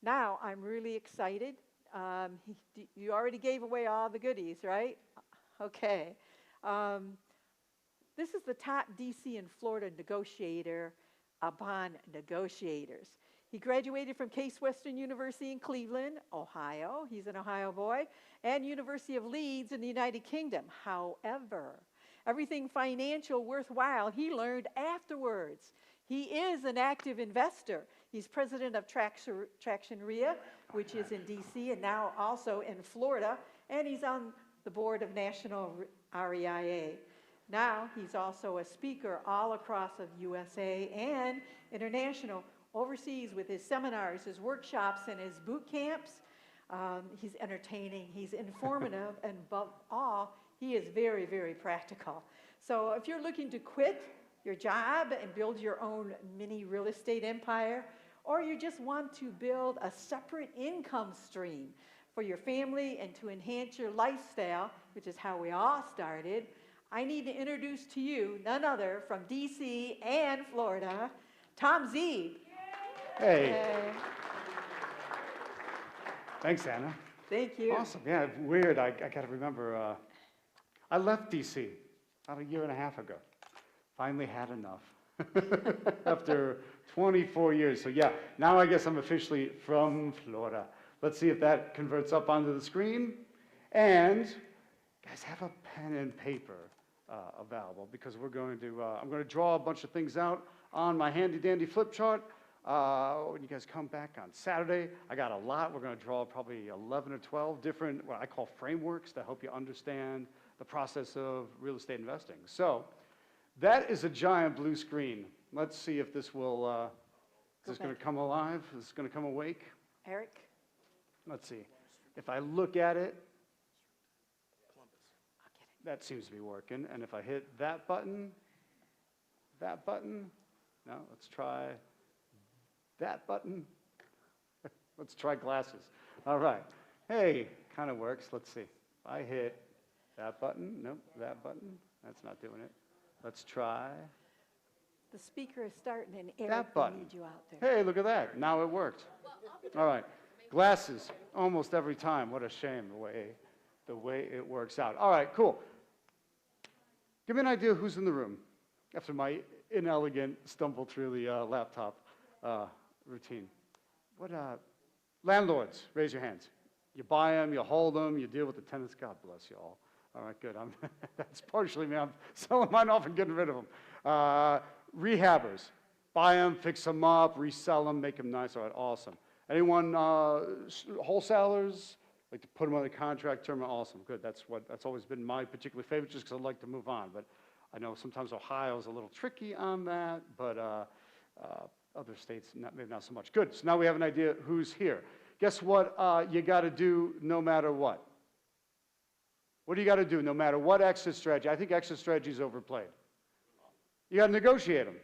Now, I'm really excited. You already gave away all the goodies, right? Okay. Um, this is the top DC and Florida negotiator upon negotiators. He graduated from Case Western University in Cleveland, Ohio. He's an Ohio boy, and University of Leeds in the United Kingdom. However, everything financial worthwhile he learned afterwards. He is an active investor. He's president of Traction RIA, which is in DC and now also in Florida, and he's on the board of National REIA. Now he's also a speaker all across the USA and international, overseas with his seminars, his workshops, and his boot camps. He's entertaining, he's informative, and above all, he is very, very practical. So if you're looking to quit your job and build your own mini real estate empire, or you just want to build a separate income stream for your family and to enhance your lifestyle, which is how we all started, I need to introduce to you none other from DC and Florida, Tom Zeeb. Hey. Thanks, Anna. Thank you. Awesome. Yeah, weird. I got to remember, I left DC about a year and a half ago. Finally had enough after 24 years. So yeah, now I guess I'm officially from Florida. Let's see if that converts up onto the screen. And guys, have a pen and paper available because we're going to, I'm going to draw a bunch of things out on my handy dandy flip chart. When you guys come back on Saturday, I got a lot. We're going to draw probably 11 or 12 different, what I call frameworks to help you understand the process of real estate investing. So that is a giant blue screen. Let's see if this will, is this going to come alive? Is this going to come awake? Eric? Let's see. If I look at it, that seems to be working. And if I hit that button, no, let's try that button. Let's try glasses. All right. Hey, kind of works. Let's see. If I hit that button, nope, that button, that's not doing it. Let's try The speaker is starting, and Eric that button. will need you out there. Hey, look at that. Now it worked. All right. Glasses, almost every time. What a shame the way it works out. All right, cool. Give me an idea who's in the room after my inelegant stumble through the laptop routine. What landlords, raise your hands. You buy them, you hold them, you deal with the tenants. God bless you all. All right, good. That's partially me. I'm selling mine off and getting rid of them. Rehabbers, buy them, fix them up, resell them, make them nice. All right, awesome. Anyone wholesalers, like to put them on the contract term? Awesome, good. That's always been my particular favorite, just because I'd like to move on. But I know sometimes Ohio's a little tricky on that, but other states maybe not so much. Good. So now we have an idea who's here. Guess what you got to do no matter what? What do you got to do no matter what exit strategy? I think exit strategy is overplayed. You got to negotiate them.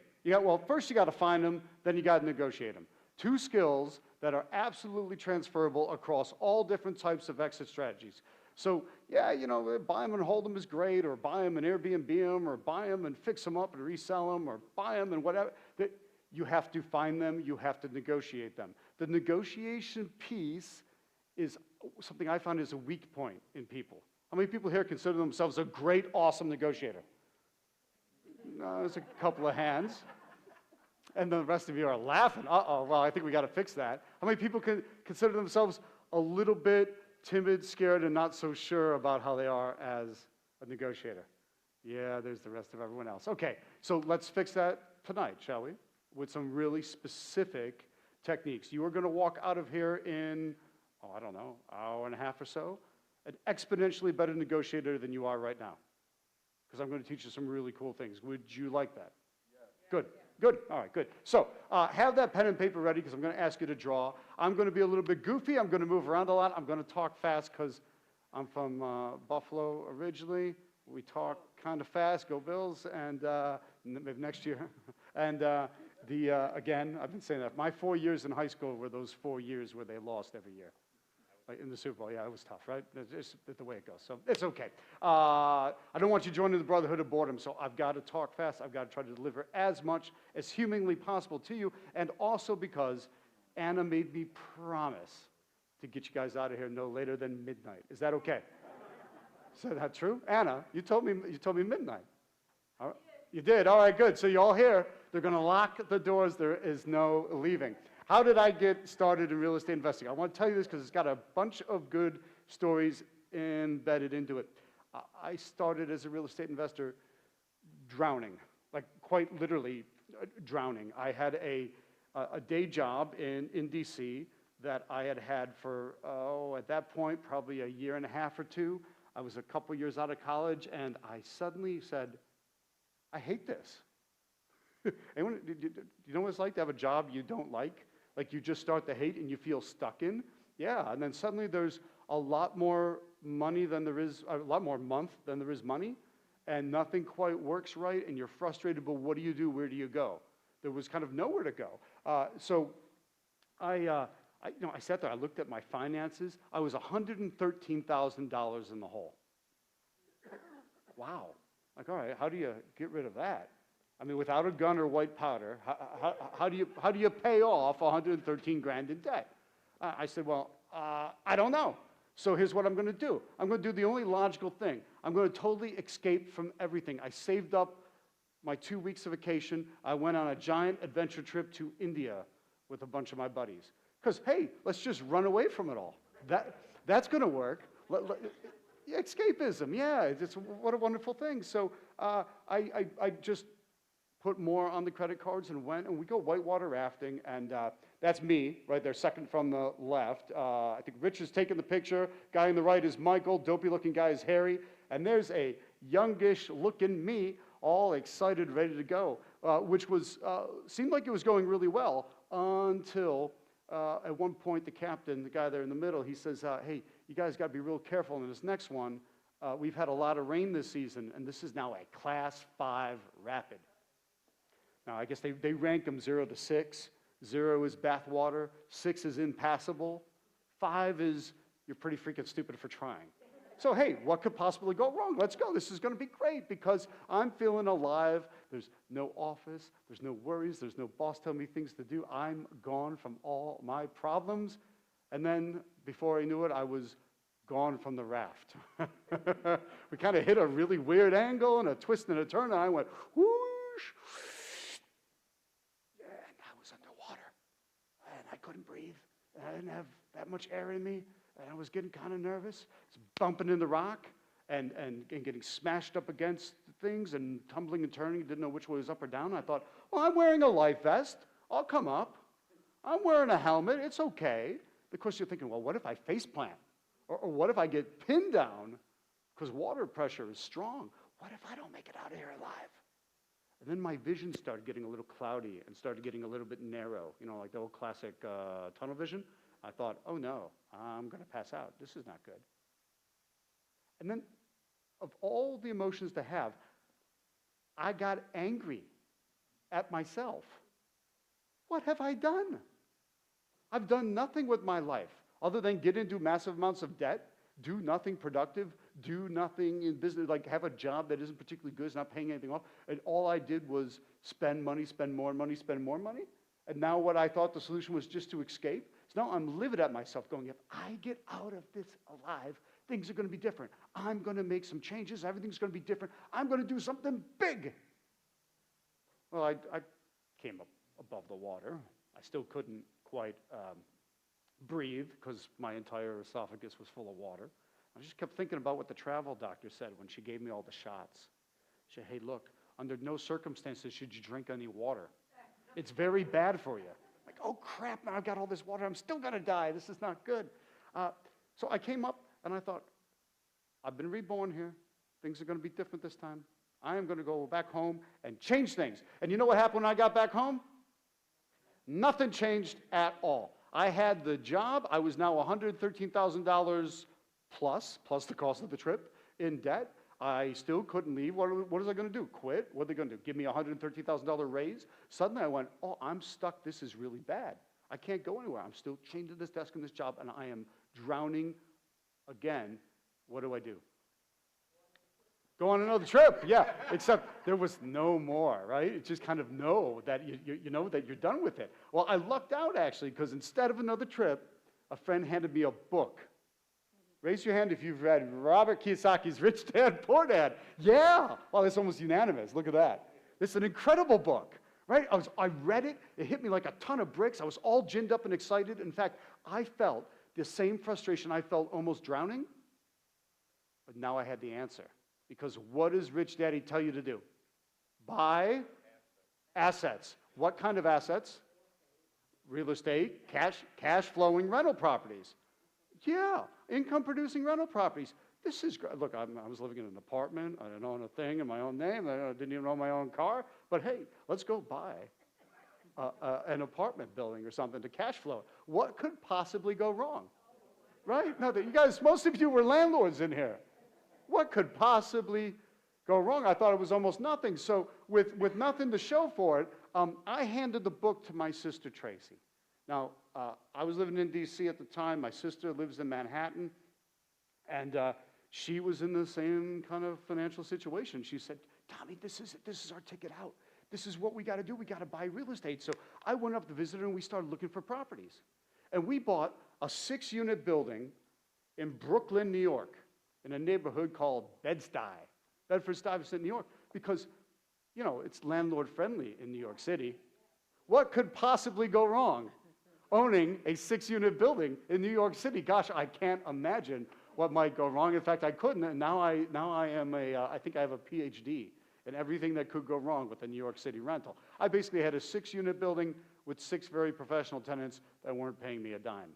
Well, first you got to find them, then you got to negotiate them. Two skills that are absolutely transferable across all different types of exit strategies. So, yeah, buy them and hold them is great, or buy them and Airbnb them, or buy them and fix them up and resell them, or buy them and whatever. You have to find them, you have to negotiate them. The negotiation piece is something I find is a weak point in people. How many people here consider themselves a great, awesome negotiator? No, there's a couple of hands. And the rest of you are laughing. Uh-oh, well, I think we got to fix that. How many people consider themselves a little bit timid, scared, and not so sure about how they are as a negotiator? Yeah, there's the rest of everyone else. Okay, so let's fix that tonight, shall we? With some really specific techniques. You are going to walk out of here in, I don't know, hour and a half or so, an exponentially better negotiator than you are right now. Because I'm going to teach you some really cool things. Would you like that? Yeah. Good. Good. All right, good. So have that pen and paper ready because I'm going to ask you to draw. I'm going to be a little bit goofy. I'm going to move around a lot. I'm going to talk fast because I'm from Buffalo originally. We talk kind of fast. Go Bills. And maybe next year. And again, I've been saying that. My 4 years in high school were those 4 years where they lost every year. Like in the Super Bowl, yeah, it was tough, right? It's the way it goes, so it's okay. I don't want you joining the Brotherhood of Boredom, so I've got to talk fast. I've got to try to deliver as much as humanly possible to you, and also because Anna made me promise to get you guys out of here no later than midnight. Is that okay? Is that true? Anna, you told me midnight. All right. You did? All right, good. So you all here. They're going to lock the doors. There is no leaving. How did I get started in real estate investing? I want to tell you this because it's got a bunch of good stories embedded into it. I started as a real estate investor drowning, like quite literally drowning. I had a day job in D.C. that I had had for, at that point, probably a year and a half or two. I was a couple years out of college, and I suddenly said, I hate this. Anyone, do you know what it's like to have a job you don't like? Like you just start to hate and you feel stuck in? Yeah, and then suddenly there's a lot more money than there is, a lot more month than there is money, and nothing quite works right, and you're frustrated, but what do you do? Where do you go? There was kind of nowhere to go. So I sat there, I looked at my finances. I was $113,000 in the hole. Wow. Like, all right, how do you get rid of that? I mean, without a gun or white powder, how do you pay off 113 grand in debt? I said, well, I don't know. So here's what I'm going to do. I'm going to do the only logical thing. I'm going to totally escape from everything. I saved up my 2 weeks of vacation. I went on a giant adventure trip to India with a bunch of my buddies. Because, hey, let's just run away from it all. That's going to work. Yeah, escapism, yeah, it's what a wonderful thing. So I just put more on the credit cards and went, and we go whitewater rafting, and that's me right there, second from the left. I think Rich is taking the picture. Guy on the right is Michael. Dopey-looking guy is Harry. And there's a youngish-looking me, all excited, ready to go, which was seemed like it was going really well until at one point the captain, the guy there in the middle, he says, hey, you guys got to be real careful in this next one. We've had a lot of rain this season, and this is now a Class 5 rapid. Now, I guess they rank them 0 to 6. 0 is bathwater. 6 is impassable. 5 is you're pretty freaking stupid for trying. So, hey, what could possibly go wrong? Let's go. This is going to be great because I'm feeling alive. There's no office. There's no worries. There's no boss telling me things to do. I'm gone from all my problems. And then, before I knew it, I was gone from the raft. We kind of hit a really weird angle and a twist and a turn, and I went, whoosh. And I was underwater. And I couldn't breathe. And I didn't have that much air in me. And I was getting kind of nervous. It's bumping in the rock and getting smashed up against things and tumbling and turning. Didn't know which way was up or down. I thought, well, I'm wearing a life vest. I'll come up. I'm wearing a helmet. It's okay. Of course, you're thinking, well, what if I face plant? Or what if I get pinned down because water pressure is strong? What if I don't make it out of here alive? And then my vision started getting a little cloudy and started getting a little bit narrow, you know, like the old classic tunnel vision. I thought, oh no, I'm going to pass out. This is not good. And then, of all the emotions to have, I got angry at myself. What have I done? I've done nothing with my life other than get into massive amounts of debt, do nothing productive, do nothing in business, like have a job that isn't particularly good, it's not paying anything off. And all I did was spend money, spend more money, spend more money. And now what I thought the solution was just to escape. So now I'm livid at myself going, if I get out of this alive, things are going to be different. I'm going to make some changes. Everything's going to be different. I'm going to do something big. Well, I came up above the water. I still couldn't quite breathe because my entire esophagus was full of water. I just kept thinking about what the travel doctor said when she gave me all the shots. She said, hey, look, under no circumstances should you drink any water. It's very bad for you. Like, oh, crap, now I've got all this water. I'm still going to die. This is not good. So I came up, and I thought, I've been reborn here. Things are going to be different this time. I am going to go back home and change things. And you know what happened when I got back home? Nothing changed at all. I had the job. I was now $113,000 plus the cost of the trip in debt. I still couldn't leave. What was I going to do? Quit? What are they going to do? Give me a $113,000 raise? Suddenly I went, oh, I'm stuck. This is really bad. I can't go anywhere. I'm still chained to this desk and this job, and I am drowning again. What do? Go on another trip, yeah. Except there was no more, right? It just kind of know that you know that you're done with it. Well, I lucked out actually, because instead of another trip, a friend handed me a book. Raise your hand if you've read Robert Kiyosaki's Rich Dad, Poor Dad. Yeah. Well, it's almost unanimous. Look at that. It's an incredible book, right? I read it. It hit me like a ton of bricks. I was all ginned up and excited. In fact, I felt the same frustration I felt almost drowning, but now I had the answer. Because what does Rich Daddy tell you to do? Buy assets. What kind of assets? Real estate, cash flowing rental properties. Yeah, income producing rental properties. This is great. Look, I was living in an apartment. I didn't own a thing in my own name. I didn't even own my own car. But hey, let's go buy an apartment building or something to cash flow. What could possibly go wrong? Right? Now, you guys, most of you were landlords in here. What could possibly go wrong? I thought it was almost nothing. So with nothing to show for it, I handed the book to my sister Tracy. Now, I was living in D.C. at the time. My sister lives in Manhattan, and she was in the same kind of financial situation. She said, Tommy, this is it. This is our ticket out. This is what we got to do. We got to buy real estate. So I went up to visit her, and we started looking for properties. And we bought a 6-unit building in Brooklyn, New York, in a neighborhood called Bed-Stuy, Bedford-Stuyvesant, New York, because, you know, it's landlord-friendly in New York City. What could possibly go wrong owning a 6-unit building in New York City? Gosh, I can't imagine what might go wrong. In fact, I couldn't, and now I think I have a PhD in everything that could go wrong with a New York City rental. I basically had a 6-unit building with 6 very professional tenants that weren't paying me a dime.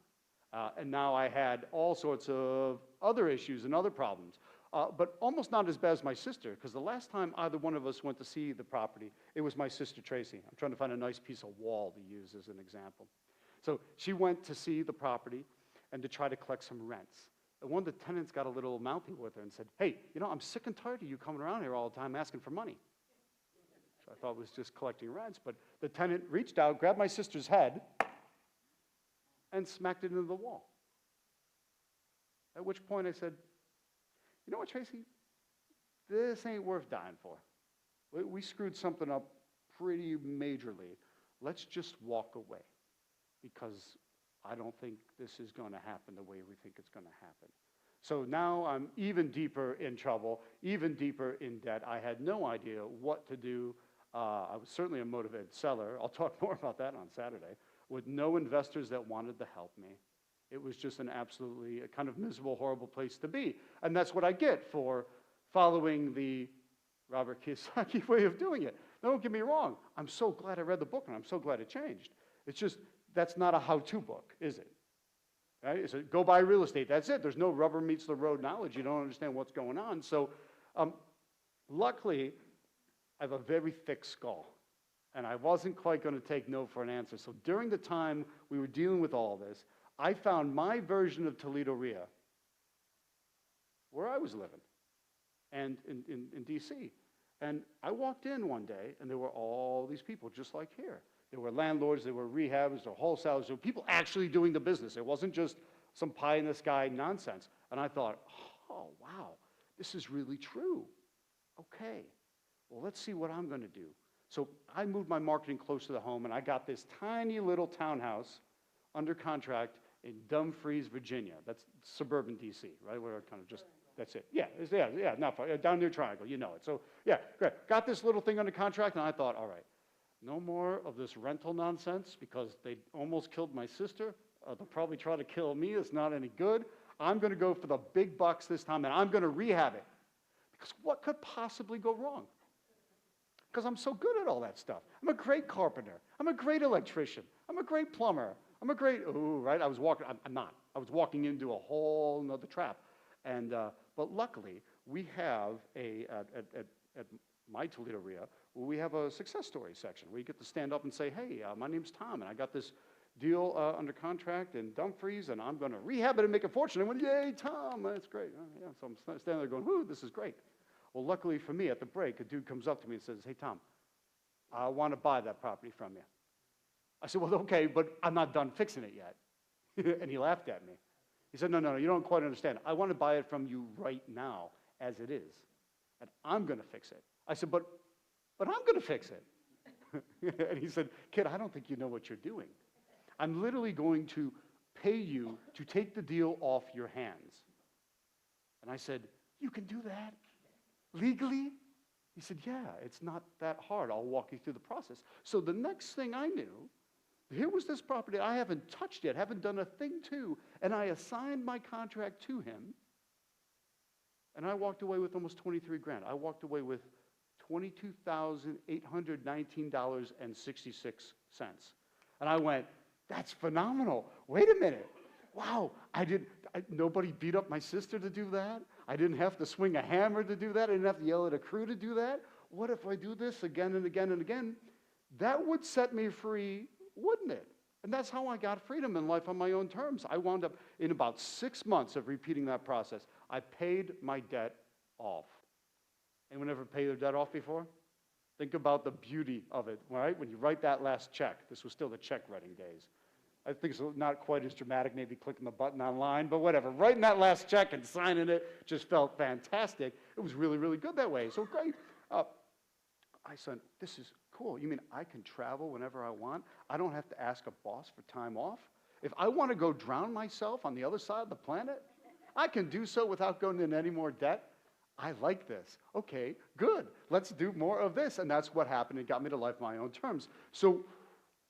And now I had all sorts of other issues and other problems, but almost not as bad as my sister, because the last time either one of us went to see the property, it was my sister Tracy. I'm trying to find a nice piece of wall to use as an example. So she went to see the property and to try to collect some rents. And one of the tenants got a little mouthy with her and said, hey, you know, I'm sick and tired of you coming around here all the time asking for money. So I thought it was just collecting rents, but the tenant reached out, grabbed my sister's head, and smacked it into the wall. At which point I said, you know what, Tracy? This ain't worth dying for. We screwed something up pretty majorly. Let's just walk away, because I don't think this is going to happen the way we think it's going to happen. So now I'm even deeper in trouble, even deeper in debt. I had no idea what to do. I was certainly a motivated seller. I'll talk more about that on Saturday. With no investors that wanted to help me. It was just an absolutely kind of miserable, horrible place to be. And that's what I get for following the Robert Kiyosaki way of doing it. Don't get me wrong. I'm so glad I read the book, and I'm so glad it changed. It's just, that's not a how-to book, is it? Right? It's a go buy real estate. That's it. There's no rubber meets the road knowledge. You don't understand what's going on. So luckily, I have a very thick skull. And I wasn't quite going to take no for an answer. So during the time we were dealing with all this, I found my version of Toledo RIA where I was living, and in D.C. And I walked in one day, and there were all these people just like here. There were landlords, there were rehabs, there were wholesalers, there were people actually doing the business. It wasn't just some pie-in-the-sky nonsense. And I thought, oh, wow, this is really true. Okay, well, let's see what I'm going to do. So I moved my marketing close to the home, and I got this tiny little townhouse under contract in Dumfries, Virginia. That's suburban D.C., right? Where kind of just, that's it. Yeah, not far, down near Triangle, you know it. So yeah, great. Got this little thing under contract, and I thought, all right, no more of this rental nonsense, because they almost killed my sister. They'll probably try to kill me. It's not any good. I'm going to go for the big bucks this time, and I'm going to rehab it. Because what could possibly go wrong? Because I'm so good at all that stuff. I'm a great carpenter. I'm a great electrician. I'm a great plumber. I'm a great, right? I'm not. I was walking into a whole nother trap. And, but luckily, we have at my Toledo RIA, we have a success story section where you get to stand up and say, hey, my name's Tom, and I got this deal under contract in Dumfries, and I'm going to rehab it and make a fortune. I went, yay, Tom, that's great. Yeah, so I'm standing there going, whoo, this is great. Well, luckily for me, at the break, a dude comes up to me and says, hey, Tom, I want to buy that property from you. I said, well, okay, but I'm not done fixing it yet. And he laughed at me. He said, no, you don't quite understand. I want to buy it from you right now, as it is. and I'm going to fix it. I said, but I'm going to fix it. And he said, kid, I don't think you know what you're doing. I'm literally going to pay you to take the deal off your hands. And I said, you can do that legally? He said, yeah, it's not that hard. I'll walk you through the process. So the next thing I knew, here was this property I haven't touched yet, haven't done a thing to, and I assigned my contract to him, and I walked away with almost 23 grand. I walked away with $22,819.66. And I went, that's phenomenal. Wait a minute. Wow, nobody beat up my sister to do that. I didn't have to swing a hammer to do that. I didn't have to yell at a crew to do that. What if I do this again and again and again? That would set me free, wouldn't it? And that's how I got freedom in life on my own terms. I wound up in about 6 months of repeating that process. I paid my debt off. Anyone ever pay their debt off before? Think about the beauty of it, right? When you write that last check, this was still the check writing days. I think it's not quite as dramatic, maybe clicking the button online, but whatever. Writing that last check and signing it just felt fantastic. It was really, really good that way. So great. I said, this is cool. You mean I can travel whenever I want? I don't have to ask a boss for time off? If I want to go drown myself on the other side of the planet, I can do so without going into any more debt? I like this. Okay, good. Let's do more of this. And that's what happened. It got me to life on my own terms. So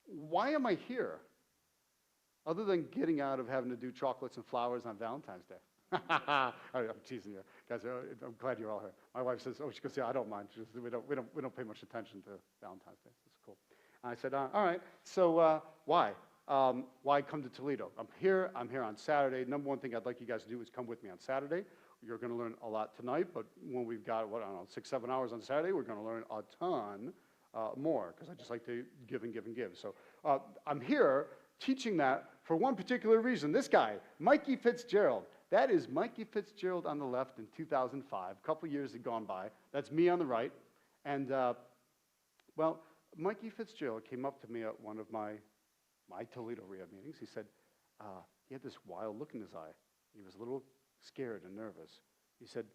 why am I here? Other than getting out of having to do chocolates and flowers on Valentine's Day. I'm teasing you. Guys, I'm glad you're all here. My wife says, oh, she goes, yeah, I don't mind. She goes, we don't pay much attention to Valentine's Day. It's cool. And I said, all right, so why? Why come to Toledo? I'm here on Saturday. Number one thing I'd like you guys to do is come with me on Saturday. You're going to learn a lot tonight, but when we've got, 6, 7 hours on Saturday, we're going to learn a ton more, because I just like to give and give and give. So I'm here teaching that for one particular reason. This guy, Mikey Fitzgerald, that is Mikey Fitzgerald on the left in 2005. A couple years had gone by. That's me on the right. And, well, Mikey Fitzgerald came up to me at one of my Toledo rehab meetings. He said, he had this wild look in his eye. He was a little scared and nervous. He said,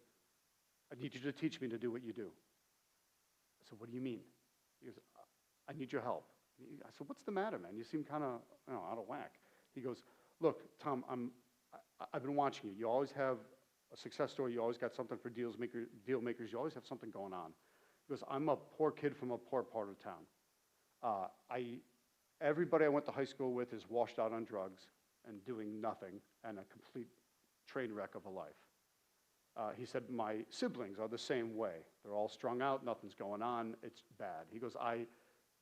I need you to teach me to do what you do. I said, what do you mean? He goes, I need your help. I said, what's the matter, man? You seem kind of out of whack. He goes, look, Tom, I've been watching you. You always have a success story. You always got something for deal makers. You always have something going on. He goes, I'm a poor kid from a poor part of town. Everybody I went to high school with is washed out on drugs and doing nothing and a complete train wreck of a life. He said, my siblings are the same way. They're all strung out. Nothing's going on. It's bad. He goes, I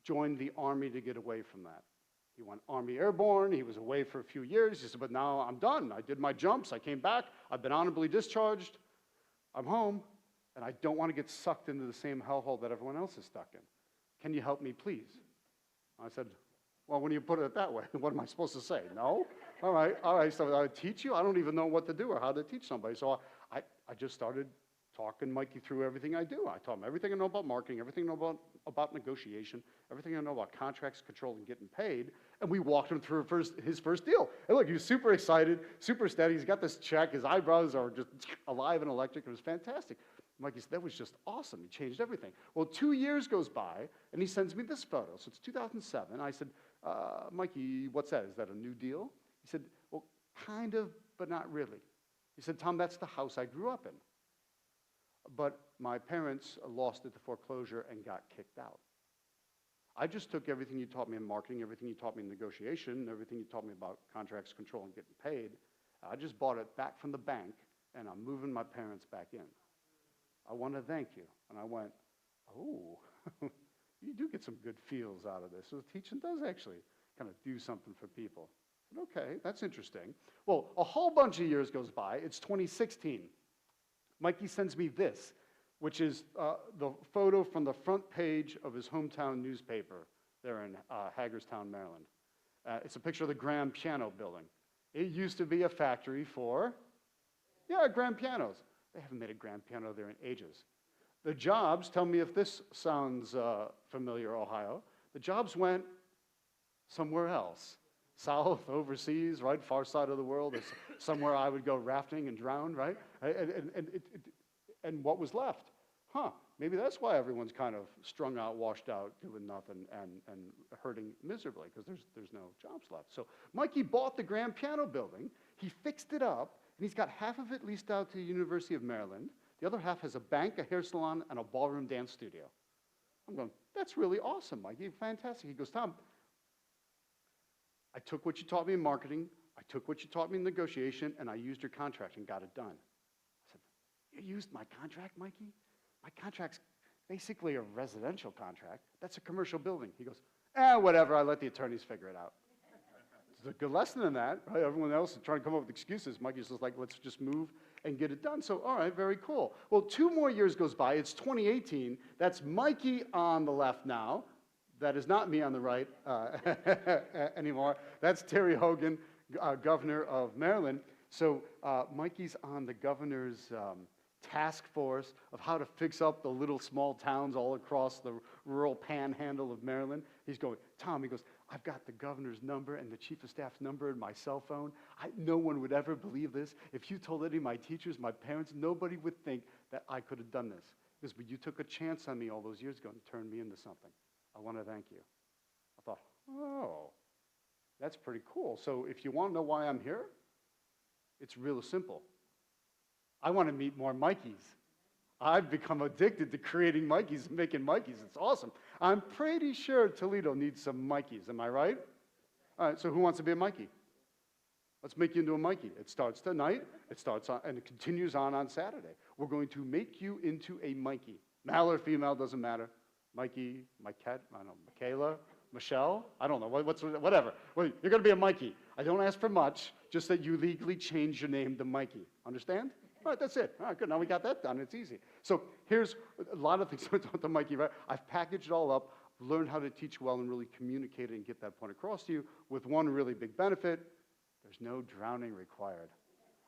joined the Army to get away from that. He went Army Airborne. He was away for a few years. He said, but now I'm done. I did my jumps. I came back. I've been honorably discharged. I'm home, and I don't want to get sucked into the same hellhole that everyone else is stuck in. Can you help me, please? I said, well, when you put it that way, what am I supposed to say? No? All right. So I teach you? I don't even know what to do or how to teach somebody. So I just started talking Mikey through everything I do. I taught him everything I know about marketing, everything I know about negotiation, everything I know about contracts, control, and getting paid. And we walked him through his first deal. And look, he was super excited, super steady. He's got this check. His eyebrows are just alive and electric. It was fantastic. Mikey said, that was just awesome. He changed everything. Well, 2 years goes by, and he sends me this photo. So it's 2007. I said, Mikey, what's that? Is that a new deal? He said, well, kind of, but not really. He said, Tom, that's the house I grew up in. But my parents lost it to foreclosure and got kicked out. I just took everything you taught me in marketing, everything you taught me in negotiation, everything you taught me about contracts, control, and getting paid. I just bought it back from the bank, and I'm moving my parents back in. I want to thank you. And I went, oh, you do get some good feels out of this. So teaching does actually kind of do something for people. I said, okay, that's interesting. Well, a whole bunch of years goes by. It's 2016. Mikey sends me this, which is the photo from the front page of his hometown newspaper there in Hagerstown, Maryland. It's a picture of the grand piano building. It used to be a factory for, grand pianos. They haven't made a grand piano there in ages. The jobs, tell me if this sounds familiar, Ohio, the jobs went somewhere else. South, overseas, right, far side of the world, somewhere I would go rafting and drown, right? And what was left? huh, maybe that's why everyone's kind of strung out, washed out, doing nothing, and hurting miserably, because there's no jobs left. So Mikey bought the grand piano building, he fixed it up, and he's got half of it leased out to the University of Maryland. The other half has a bank, a hair salon, and a ballroom dance studio. I'm going, that's really awesome, Mikey, fantastic. He goes, Tom, I took what you taught me in marketing, I took what you taught me in negotiation, and I used your contract and got it done. I said, you used my contract, Mikey? My contract's basically a residential contract. That's a commercial building. He goes, whatever, I let the attorneys figure it out. There's a good lesson in that, right? Everyone else is trying to come up with excuses. Mikey's just like, let's just move and get it done. So, all right, very cool. Well, 2 more years goes by. It's 2018. That's Mikey on the left now. That is not me on the right anymore. That's Terry Hogan, governor of Maryland. So Mikey's on the governor's task force of how to fix up the little small towns all across the rural panhandle of Maryland. He's going, Tom, he goes, I've got the governor's number and the chief of staff's number in my cell phone. No one would ever believe this. If you told any of my teachers, my parents, nobody would think that I could have done this. He goes, but you took a chance on me all those years ago and turned me into something. I want to thank you. I thought, oh, that's pretty cool. So if you want to know why I'm here, it's real simple. I want to meet more Mikeys. I've become addicted to creating Mikeys and making Mikeys. It's awesome. I'm pretty sure Toledo needs some Mikeys. Am I right? All right, so who wants to be a Mikey? Let's make you into a Mikey. It starts tonight. It starts on, and it continues on Saturday. We're going to make you into a Mikey. Male or female, doesn't matter. Mikey, Mikette, I don't know, Michaela, Michelle, I don't know, whatever. Well, you're going to be a Mikey. I don't ask for much, just that you legally change your name to Mikey. Understand? All right, that's it. All right, good. Now we got that done. It's easy. So here's a lot of things with the Mikey, right? I've packaged it all up, learned how to teach well and really communicate it and get that point across to you with one really big benefit. There's no drowning required.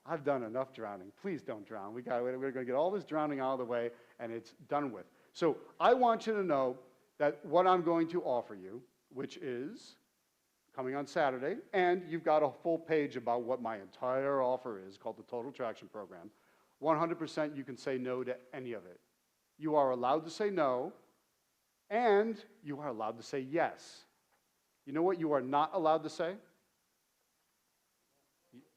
I've done enough drowning. Please don't drown. We're going to get all this drowning out of the way, and it's done with. So I want you to know that what I'm going to offer you, which is coming on Saturday, and you've got a full page about what my entire offer is, called the Total Traction Program. 100% you can say no to any of it. You are allowed to say no, and you are allowed to say yes. You know what you are not allowed to say?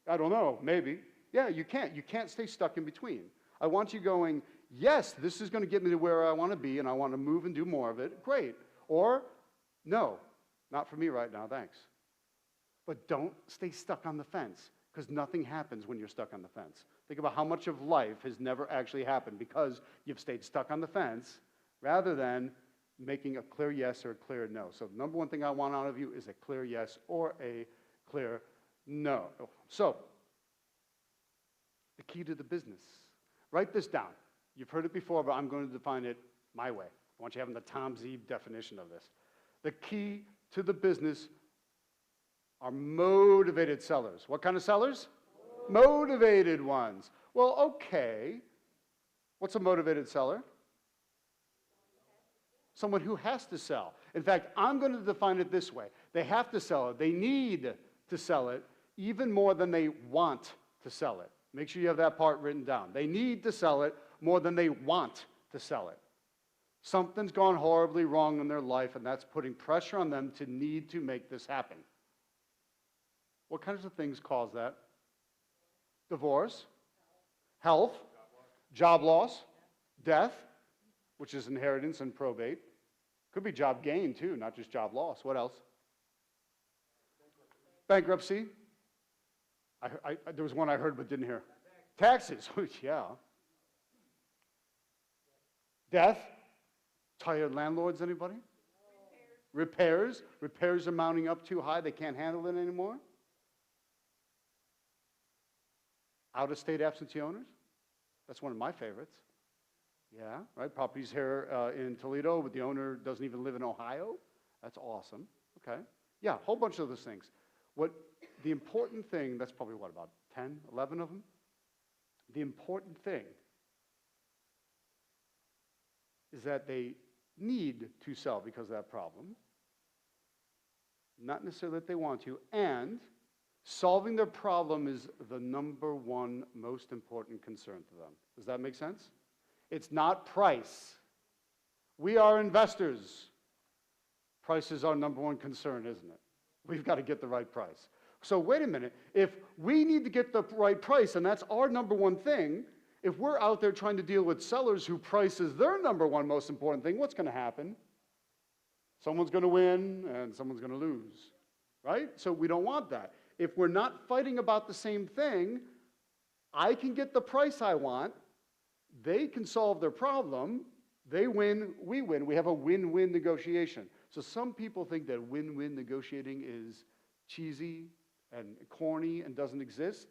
I don't know, maybe. Yeah, you can't. You can't stay stuck in between. I want you going, yes, this is going to get me to where I want to be, and I want to move and do more of it. Great. Or, no, not for me right now, thanks. But don't stay stuck on the fence, because nothing happens when you're stuck on the fence. Think about how much of life has never actually happened because you've stayed stuck on the fence rather than making a clear yes or a clear no. So the number one thing I want out of you is a clear yes or a clear no. So, the key to the business. Write this down. You've heard it before, but I'm going to define it my way. I want you having the Tom Zeeb definition of this. The key to the business are motivated sellers. What kind of sellers? Motivated ones. Well, okay. What's a motivated seller? Someone who has to sell. In fact, I'm going to define it this way. They have to sell it. They need to sell it even more than they want to sell it. Make sure you have that part written down. They need to sell it more than they want to sell it. Something's gone horribly wrong in their life, and that's putting pressure on them to need to make this happen. What kinds of things cause that? Divorce, health, job loss, death, which is inheritance and probate. Could be job gain, too, not just job loss. What else? Bankruptcy. There was one I heard but didn't hear. Taxes. Yeah. Death. Tired landlords, anybody? Repairs. Repairs are mounting up too high. They can't handle it anymore. Out-of-state absentee owners. That's one of my favorites. Yeah, right? Properties here in Toledo, but the owner doesn't even live in Ohio. That's awesome. Okay. Yeah, a whole bunch of those things. The important thing, that's probably what, about 10, 11 of them? The important thing is that they need to sell because of that problem, not necessarily that they want to, and solving their problem is the number one most important concern to them. Does that make sense? It's not price. We are investors. Price is our number one concern, isn't it? We've got to get the right price. So wait a minute. If we need to get the right price, and that's our number one thing, if we're out there trying to deal with sellers who price is their number one most important thing, what's going to happen? Someone's going to win and someone's going to lose, right? So we don't want that. If we're not fighting about the same thing, I can get the price I want, they can solve their problem, they win, we win. We have a win-win negotiation. So some people think that win-win negotiating is cheesy and corny and doesn't exist.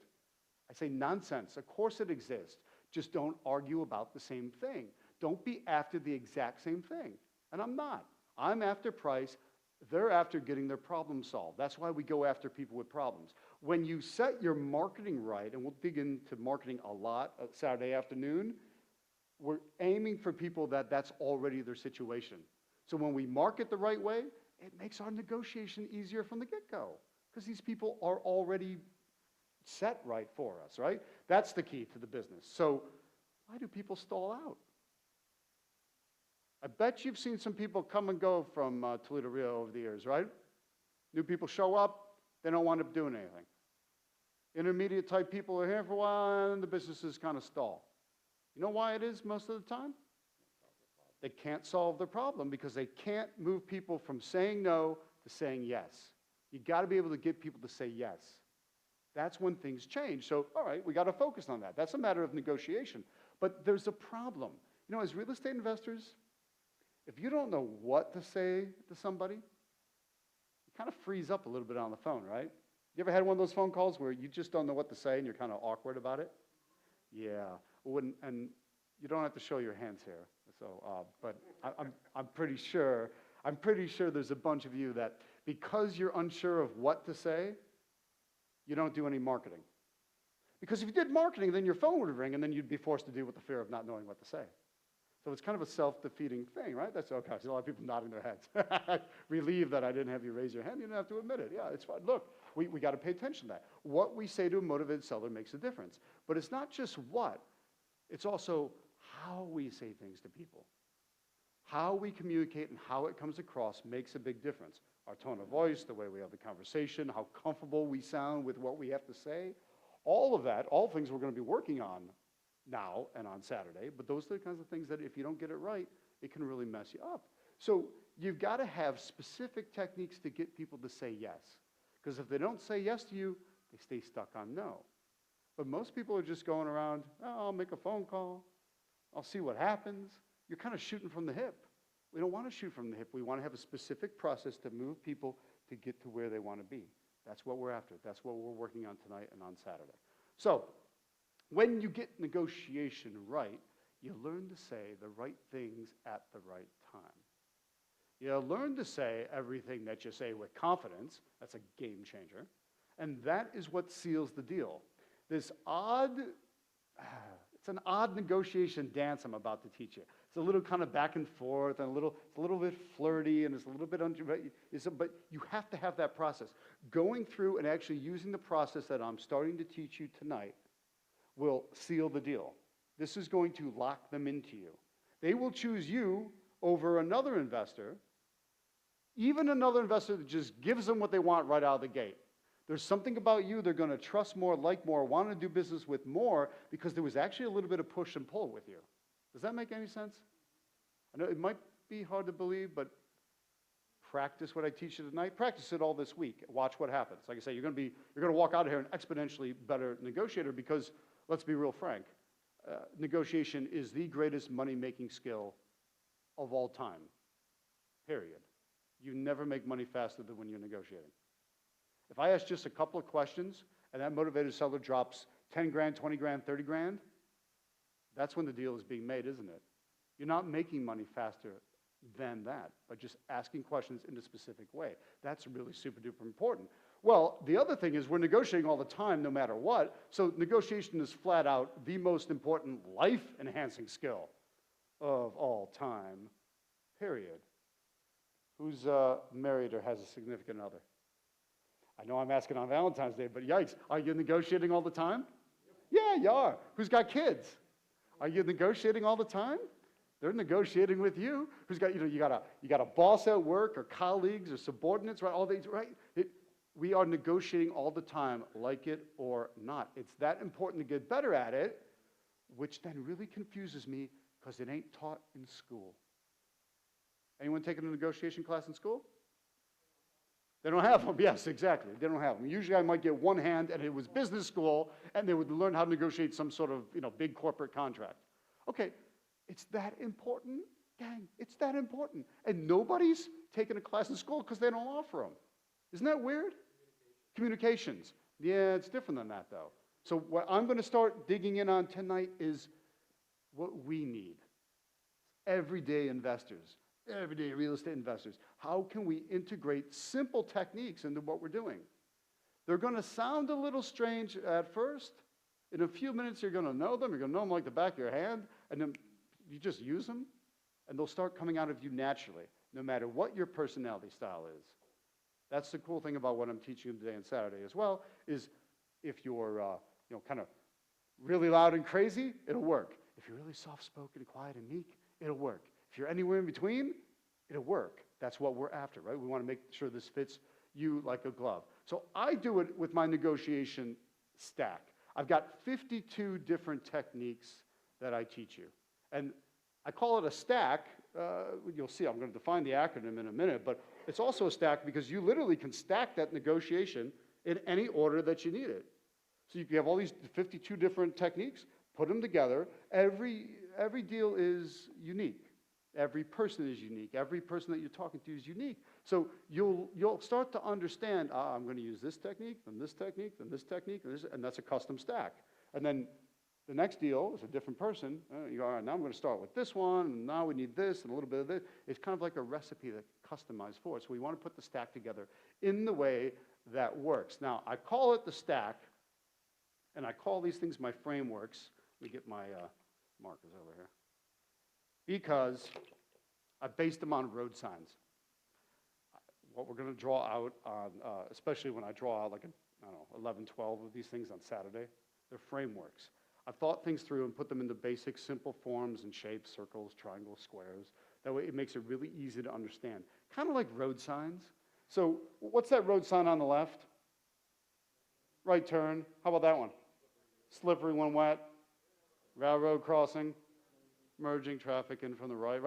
I say nonsense. Of course it exists. Just don't argue about the same thing. Don't be after the exact same thing. And I'm not. I'm after price. They're after getting their problem solved. That's why we go after people with problems. When you set your marketing right, and we'll dig into marketing a lot Saturday afternoon, we're aiming for people that's already their situation. So when we market the right way, it makes our negotiation easier from the get-go because these people are already set right for us, right? That's the key to the business. So why do people stall out? I bet you've seen some people come and go from Toledo Rio over the years, right? New people show up, they don't wind up doing anything. Intermediate type people are here for a while and the businesses kind of stall. You know why it is most of the time? They can't solve their problem because they can't move people from saying no to saying yes. You got to be able to get people to say yes. That's when things change. So, all right, we got to focus on that. That's a matter of negotiation. But there's a problem. You know, as real estate investors, if you don't know what to say to somebody, you kind of freeze up a little bit on the phone, right? You ever had one of those phone calls where you just don't know what to say and you're kind of awkward about it? Yeah. And you don't have to show your hands here. So, but I'm pretty sure there's a bunch of you that because you're unsure of what to say, you don't do any marketing. Because if you did marketing, then your phone would ring and then you'd be forced to deal with the fear of not knowing what to say. So it's kind of a self-defeating thing, right? That's okay. I see a lot of people nodding their heads. Relieved that I didn't have you raise your hand. You didn't have to admit it. Yeah, it's fine. Look, we got to pay attention to that. What we say to a motivated seller makes a difference. But it's not just what. It's also how we say things to people. How we communicate and how it comes across makes a big difference. Our tone of voice, the way we have the conversation, how comfortable we sound with what we have to say. All of that, all things we're going to be working on now and on Saturday, but those are the kinds of things that if you don't get it right, it can really mess you up. So you've got to have specific techniques to get people to say yes. Because if they don't say yes to you, they stay stuck on no. But most people are just going around, oh, I'll make a phone call. I'll see what happens. You're kind of shooting from the hip. We don't want to shoot from the hip. We want to have a specific process to move people to get to where they want to be. That's what we're after. That's what we're working on tonight and on Saturday. So when you get negotiation right, you learn to say the right things at the right time. You learn to say everything that you say with confidence. That's a game changer. And that is what seals the deal. This it's an odd negotiation dance I'm about to teach you. It's a little kind of back and forth and it's a little bit flirty and it's a little bit but you have to have that process. Going through and actually using the process that I'm starting to teach you tonight will seal the deal. This is going to lock them into you. They will choose you over another investor, even another investor that just gives them what they want right out of the gate. There's something about you they're going to trust more, like more, want to do business with more because there was actually a little bit of push and pull with you. Does that make any sense? I know it might be hard to believe, but practice what I teach you tonight. Practice it all this week. Watch what happens. Like I say, you're going to walk out of here an exponentially better negotiator because, let's be real frank, negotiation is the greatest money-making skill of all time, period. You never make money faster than when you're negotiating. If I ask just a couple of questions and that motivated seller drops 10 grand, 20 grand, 30 grand, that's when the deal is being made, isn't it? You're not making money faster than that by just asking questions in a specific way. That's really super duper important. Well, the other thing is we're negotiating all the time no matter what, so negotiation is flat out the most important life-enhancing skill of all time, period. Who's married or has a significant other? I know I'm asking on Valentine's Day, but yikes, are you negotiating all the time? Yeah, you are. Who's got kids? Are you negotiating all the time? They're negotiating with you. Who's got, you got a boss at work or colleagues or subordinates, right? All these, right? We are negotiating all the time, like it or not. It's that important to get better at it, which then really confuses me because it ain't taught in school. Anyone taking a negotiation class in school? They don't have them. Yes, exactly. They don't have them. Usually I might get one hand, and it was business school, and they would learn how to negotiate some sort of, big corporate contract. Okay, it's that important, gang. It's that important. And nobody's taking a class in school because they don't offer them. Isn't that weird? Communications. Yeah, it's different than that, though. So what I'm going to start digging in on tonight is what we need. Everyday investors. Everyday real estate investors. How can we integrate simple techniques into what we're doing? They're going to sound a little strange at first. In a few minutes, you're going to know them. You're going to know them like the back of your hand. And then you just use them, and they'll start coming out of you naturally, no matter what your personality style is. That's the cool thing about what I'm teaching you today and Saturday as well, is if you're kind of really loud and crazy, it'll work. If you're really soft-spoken, quiet, and meek, it'll work. If you're anywhere in between, it'll work. That's what we're after, right? We want to make sure this fits you like a glove. So I do it with my negotiation stack. I've got 52 different techniques that I teach you. And I call it a stack. You'll see, I'm going to define the acronym in a minute, but it's also a stack because you literally can stack that negotiation in any order that you need it. So you can have all these 52 different techniques, put them together. Every deal is unique. Every person is unique. Every person that you're talking to is unique. So you'll start to understand, I'm going to use this technique, then this technique, then this technique, and that's a custom stack. And then the next deal is a different person. You go, all right, now I'm going to start with this one, and now we need this, and a little bit of this. It's kind of like a recipe that's customized for it. So we want to put the stack together in the way that works. Now, I call it the stack, and I call these things my frameworks. Let me get my markers over here. Because I based them on road signs. What we're going to draw out on, especially when I draw out like, 11, 12 of these things on Saturday, they're frameworks. I've thought things through and put them into basic, simple forms and shapes, circles, triangles, squares. That way it makes it really easy to understand. Kind of like road signs. So what's that road sign on the left? Right turn. How about that one? Slippery when wet. Railroad crossing. Merging traffic in from the right.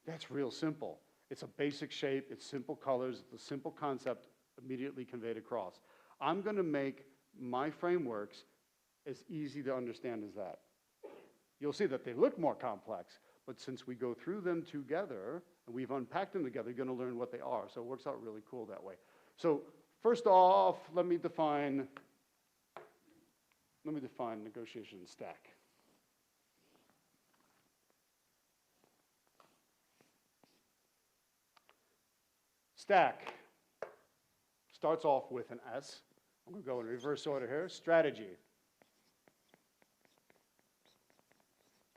That's real simple. It's a basic shape. It's simple colors. It's a simple concept immediately conveyed across. I'm going to make my frameworks as easy to understand as that. You'll see that they look more complex, but since we go through them together and we've unpacked them together, you're going to learn what they are. So it works out really cool that way. So first off, let me define negotiation stack. Stack starts off with an S. I'm going to go in reverse order here. Strategy.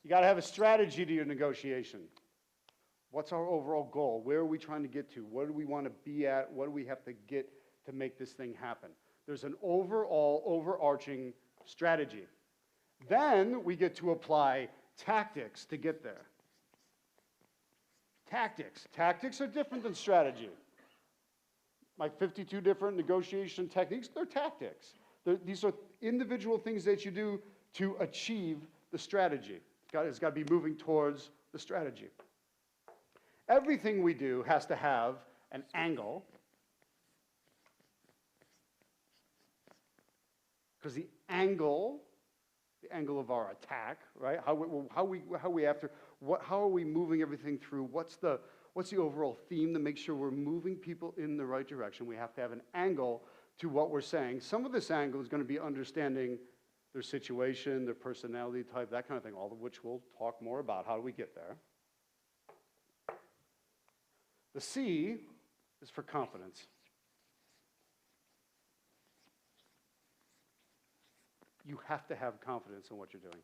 You got to have a strategy to your negotiation. What's our overall goal? Where are we trying to get to? What do we want to be at? What do we have to get to make this thing happen? There's an overall, overarching strategy. Then we get to apply tactics to get there. Tactics. Tactics are different than strategy. Like 52 different negotiation techniques, they're tactics. These are individual things that you do to achieve the strategy. It's got to be moving towards the strategy. Everything we do has to have an angle, because the angle of our attack, right? How are we moving everything through? What's the overall theme to make sure we're moving people in the right direction? We have to have an angle to what we're saying. Some of this angle is going to be understanding their situation, their personality type, that kind of thing, all of which we'll talk more about. How do we get there? The C is for confidence. You have to have confidence in what you're doing.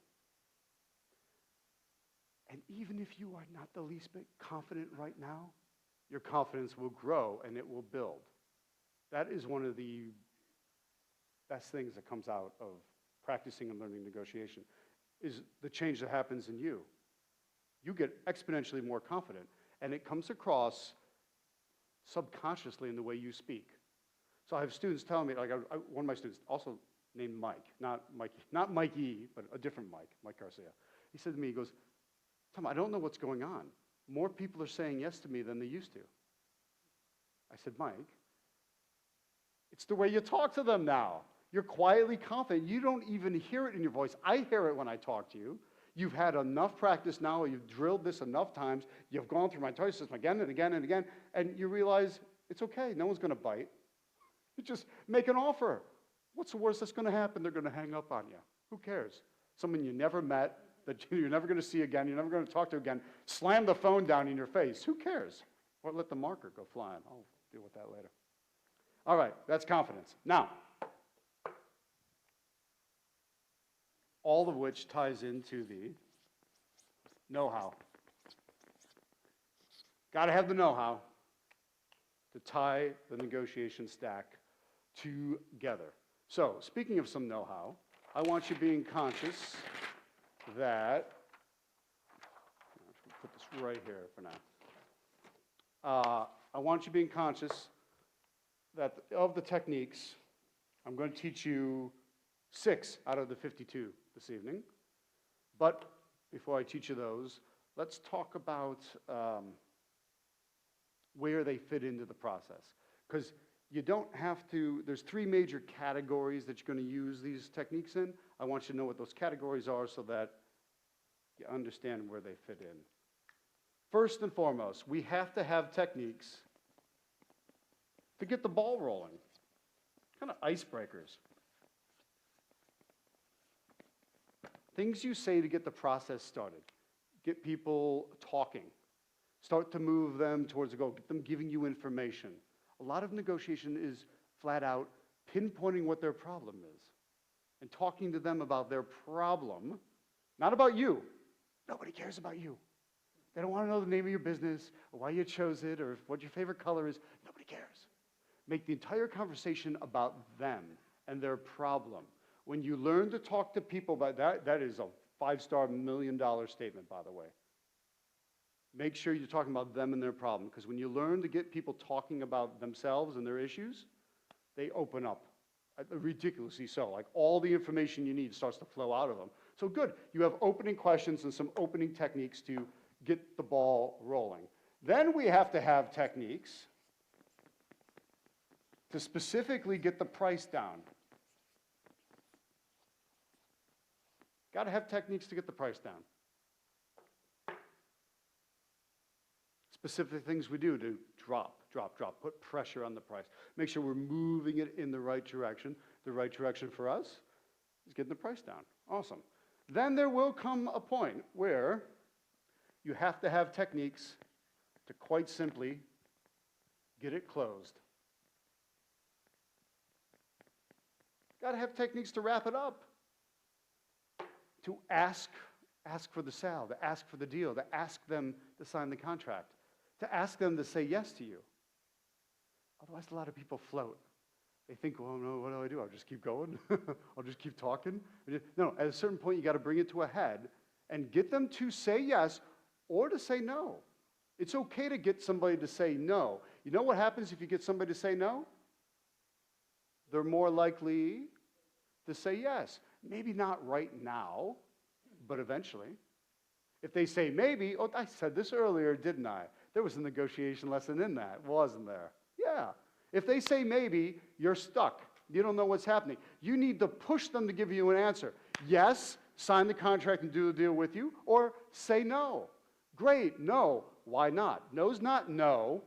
And even if you are not the least bit confident right now, your confidence will grow and it will build. That is one of the best things that comes out of practicing and learning negotiation. is the change that happens in you. You get exponentially more confident, and it comes across subconsciously in the way you speak. So I have students telling me, like one of my students, also named Mike, not Mikey, but a different Mike Garcia. He said to me, he goes, Tom, I don't know what's going on. More people are saying yes to me than they used to. I said, Mike, it's the way you talk to them now. You're quietly confident. You don't even hear it in your voice. I hear it when I talk to you. You've had enough practice now. You've drilled this enough times. You've gone through my entire system again and again and again, and you realize it's okay. No one's going to bite. You just make an offer. What's the worst that's going to happen? They're going to hang up on you. Who cares? Someone you never met, that you're never going to see again, you're never going to talk to again, slam the phone down in your face. Who cares? Or let the marker go flying. I'll deal with that later. All right, that's confidence. Now, all of which ties into the know-how. Got to have the know-how to tie the negotiation stack together. So, speaking of some know-how, I want you being conscious that, put this right here for now. I want you being conscious that of the techniques, I'm going to teach you 6 out of the 52 this evening. But before I teach you those, let's talk about where they fit into the process. Because you don't have to, there's 3 major categories that you're going to use these techniques in. I want you to know what those categories are so that you understand where they fit in. First and foremost, we have to have techniques to get the ball rolling, kind of icebreakers. Things you say to get the process started, get people talking, start to move them towards a goal, get them giving you information. A lot of negotiation is flat out pinpointing what their problem is and talking to them about their problem, not about you. Nobody cares about you. They don't want to know the name of your business or why you chose it or what your favorite color is. Nobody cares. Make the entire conversation about them and their problem. When you learn to talk to people about that, that is a 5-star $1 million statement, by the way. Make sure you're talking about them and their problem, because when you learn to get people talking about themselves and their issues, they open up, ridiculously so. Like all the information you need starts to flow out of them. So good, you have opening questions and some opening techniques to get the ball rolling. Then we have to have techniques to specifically get the price down. Got to have techniques to get the price down. Specific things we do to drop, put pressure on the price. Make sure we're moving it in the right direction. The right direction for us is getting the price down. Awesome. Then there will come a point where you have to have techniques to quite simply get it closed. Got to have techniques to wrap it up. To ask for the sale, to ask for the deal, to ask them to sign the contract, to ask them to say yes to you. Otherwise, a lot of people float. They think, well, no, what do? I'll just keep going? I'll just keep talking? No, at a certain point, you got to bring it to a head and get them to say yes or to say no. It's okay to get somebody to say no. You know what happens if you get somebody to say no? They're more likely to say yes. Maybe not right now, but eventually. If they say maybe, oh, I said this earlier, didn't I? There was a negotiation lesson in that, wasn't there? Yeah. If they say maybe, you're stuck. You don't know what's happening. You need to push them to give you an answer. Yes, sign the contract and do the deal with you, or say no. Great, no. Why not? No's not no.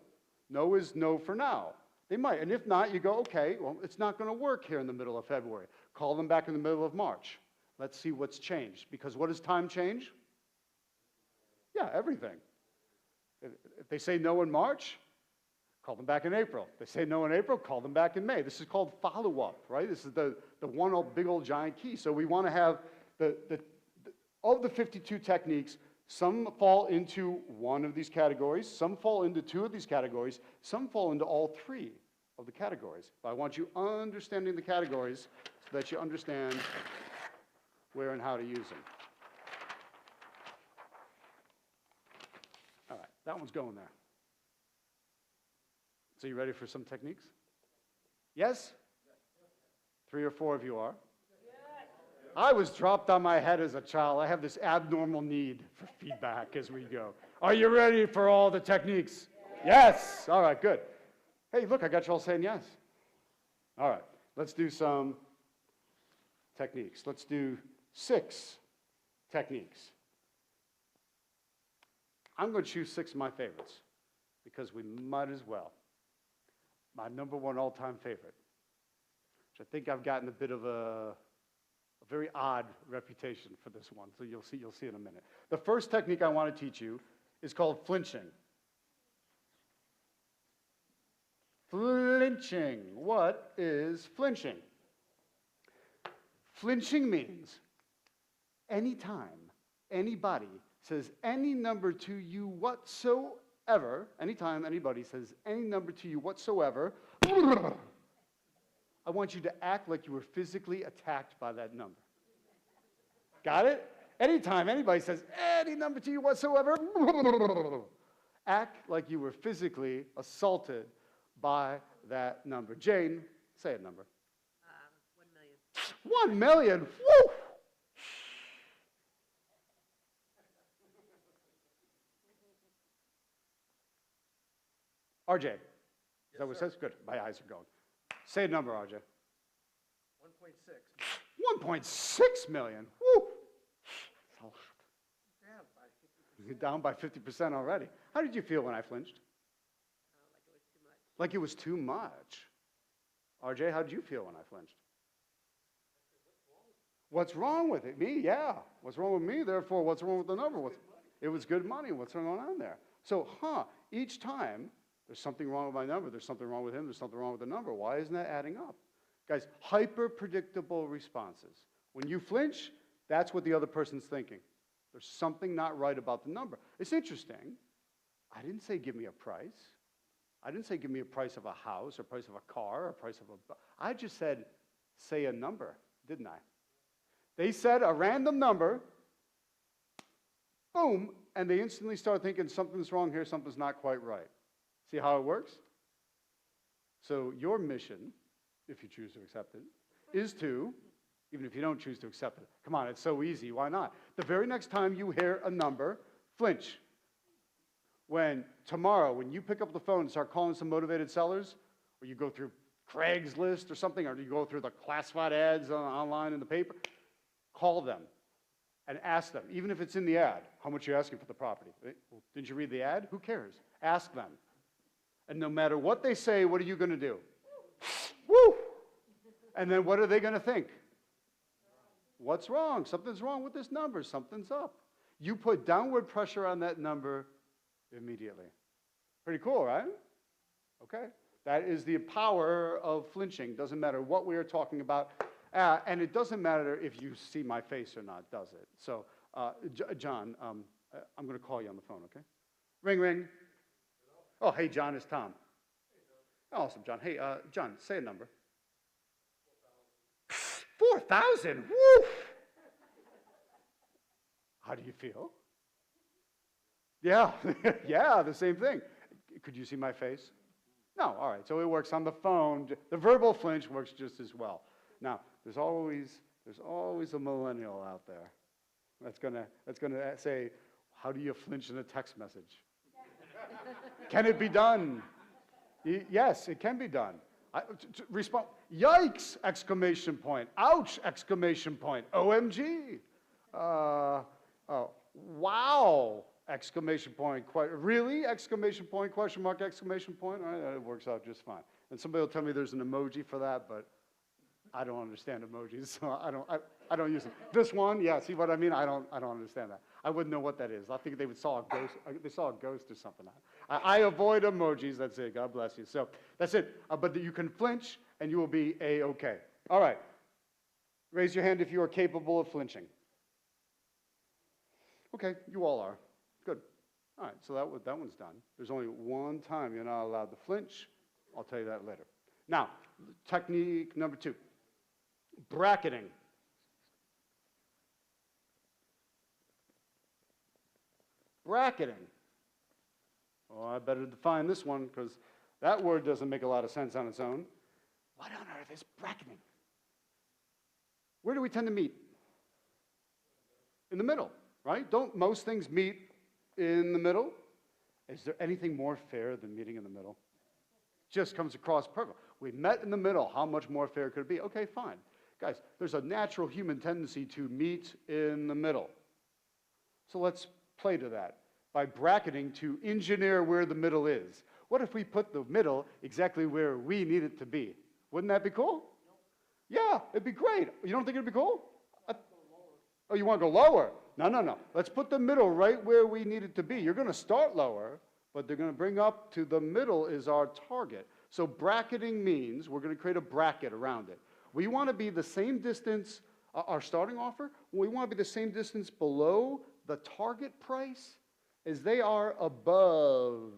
No is no for now. They might, and if not, you go, okay, well, it's not going to work here in the middle of February. Call them back in the middle of March. Let's see what's changed. Because what does time change? Yeah, everything. If they say no in March, call them back in April. If they say no in April, call them back in May. This is called follow-up, right? This is the one big old giant key. So we want to have of the 52 techniques, some fall into one of these categories, some fall into 2 of these categories, some fall into all 3 of the categories. But I want you understanding the categories so that you understand where and how to use them. That one's going there. So you ready for some techniques? Yes? 3 or 4 of you are. I was dropped on my head as a child. I have this abnormal need for feedback as we go. Are you ready for all the techniques? Yes. All right, good. Hey, look, I got you all saying yes. All right, let's do some techniques. Let's do 6 techniques. I'm going to choose 6 of my favorites because we might as well. My number 1 all-time favorite, which I think I've gotten a bit of a very odd reputation for this one, so you'll see in a minute. The first technique I want to teach you is called flinching. Flinching. What is flinching? Flinching means anytime anybody says any number to you whatsoever, anytime anybody says any number to you whatsoever, I want you to act like you were physically attacked by that number. Got it? Anytime anybody says any number to you whatsoever, act like you were physically assaulted by that number. Jane, say a number. 1 million. 1 million? Woo! RJ, is that what it says? Good. My eyes are going. Say a number, RJ. 1.6. 1.6 million? Woo! That's a lot. Down by 50%. You're down by 50% already. How did you feel when I flinched? Like it was too much. Like it was too much. RJ, how did you feel when I flinched? What's wrong with it? Me? Yeah. What's wrong with me? Therefore, what's wrong with the number? It was good money. What's going on there? So, each time there's something wrong with my number. There's something wrong with him. There's something wrong with the number. Why isn't that adding up? Guys, hyper-predictable responses. When you flinch, that's what the other person's thinking. There's something not right about the number. It's interesting. I didn't say give me a price. I didn't say give me a price of a house or price of a car or price of a... I just said say a number, didn't I? They said a random number, boom, and they instantly start thinking something's wrong here, something's not quite right. See how it works? So your mission, if you choose to accept it, is to, even if you don't choose to accept it, come on, it's so easy, why not? The very next time you hear a number, flinch. When tomorrow, when you pick up the phone and start calling some motivated sellers, or you go through Craigslist or something, or you go through the classified ads online in the paper, call them and ask them, even if it's in the ad, how much are you asking for the property? Well, didn't you read the ad? Who cares? Ask them. And no matter what they say, what are you going to do? Woo! And then what are they going to think? What's wrong? Something's wrong with this number. Something's up. You put downward pressure on that number immediately. Pretty cool, right? Okay. That is the power of flinching. Doesn't matter what we are talking about. And it doesn't matter if you see my face or not, does it? So, John, I'm going to call you on the phone, okay? Ring, ring. Oh, hey, John, it's Tom. Awesome, John. Hey, John, say a number. 4,000? Woo! How do you feel? Yeah, yeah, the same thing. Could you see my face? No, all right, so it works on the phone. The verbal flinch works just as well. Now, there's always a millennial out there that's gonna say, how do you flinch in a text message? Can it be done? Yes, it can be done. Respond, yikes, exclamation point, ouch, exclamation point, OMG, oh, wow, exclamation point, really, exclamation point, question mark, exclamation point, all right, it works out just fine. And somebody will tell me there's an emoji for that, but I don't understand emojis, so I don't use them. This one, yeah, see what I mean? I don't understand that. I wouldn't know what that is. I think they saw a ghost. They saw a ghost or something. I avoid emojis. That's it. God bless you. So that's it. But you can flinch, and you will be A-okay. All right. Raise your hand if you are capable of flinching. Okay, you all are. Good. All right, so that one's done. There's only one time you're not allowed to flinch. I'll tell you that later. Now, technique number 2, bracketing. Bracketing. Oh, I better define this one because that word doesn't make a lot of sense on its own. What on earth is bracketing? Where do we tend to meet? In the middle, right? Don't most things meet in the middle? Is there anything more fair than meeting in the middle? Just comes across perfect. We met in the middle. How much more fair could it be? Okay, fine. Guys, there's a natural human tendency to meet in the middle. So let's play to that by bracketing to engineer where the middle is. What if we put the middle exactly where we need it to be? Wouldn't that be cool? Yeah, it'd be great. You don't think it'd be cool? Oh, you want to go lower? No, no, no. Let's put the middle right where we need it to be. You're going to start lower, but they're going to bring up to the middle is our target. So bracketing means we're going to create a bracket around it. We want to be the same distance, our starting offer, we want to be the same distance below the target price as they are above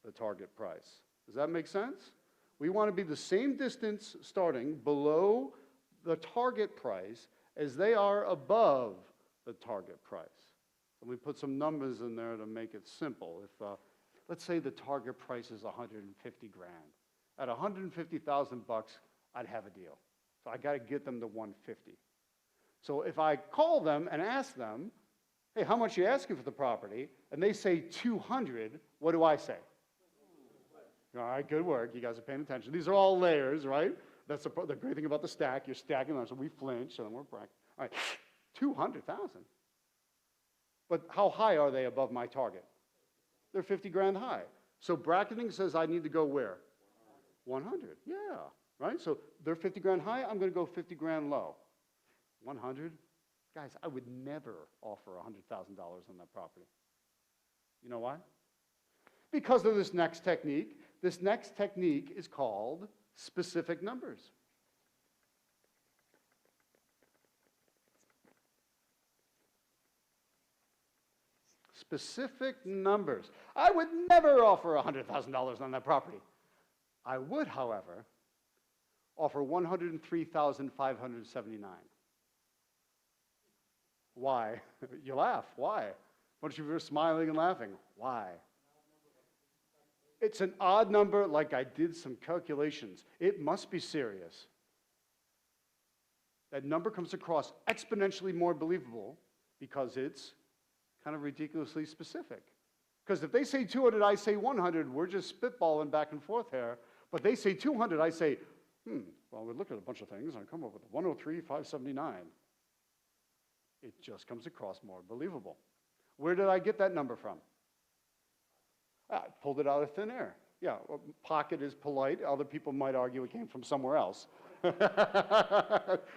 the target price. Does that make sense? We want to be the same distance starting below the target price as they are above the target price. And we put some numbers in there to make it simple. If, let's say the target price is 150 grand. At 150,000 bucks, I'd have a deal. So I got to get them to 150. So if I call them and ask them, hey, how much are you asking for the property? And they say 200, what do I say? All right, good work. You guys are paying attention. These are all layers, right? That's the great thing about the stack. You're stacking them, so we flinch, and we're bracket. All right, 200,000. But how high are they above my target? They're 50 grand high. So bracketing says I need to go where? 100. Yeah, right? So they're 50 grand high. I'm going to go 50 grand low. 100. Guys, I would never offer $100,000 on that property. You know why? Because of this next technique. This next technique is called specific numbers. Specific numbers. I would never offer $100,000 on that property. I would, however, offer $103,579. Why? You laugh. Why? What if you were smiling and laughing? Why? It's an odd number, like I did some calculations. It must be serious. That number comes across exponentially more believable because it's kind of ridiculously specific. Because if they say 200, I say 100, we're just spitballing back and forth here. But they say 200, I say, well, we look at a bunch of things, and I come up with 103,579. It just comes across more believable. Where did I get that number from? I pulled it out of thin air. Yeah, pocket is polite. Other people might argue it came from somewhere else. All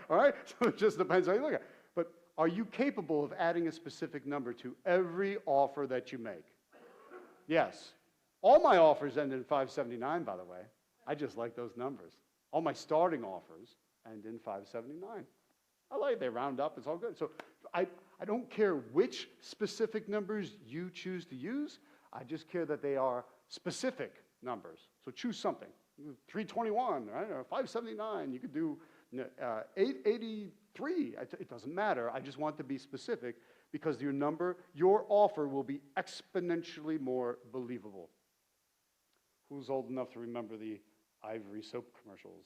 right? So it just depends how you look at it. But are you capable of adding a specific number to every offer that you make? Yes. All my offers end in 579, by the way. I just like those numbers. All my starting offers end in 579. I like they round up. It's all good. So I don't care which specific numbers you choose to use. I just care that they are specific numbers. So choose something. 321, right? Or 579. You could do 883. It doesn't matter. I just want to be specific because your offer will be exponentially more believable. Who's old enough to remember the Ivory soap commercials?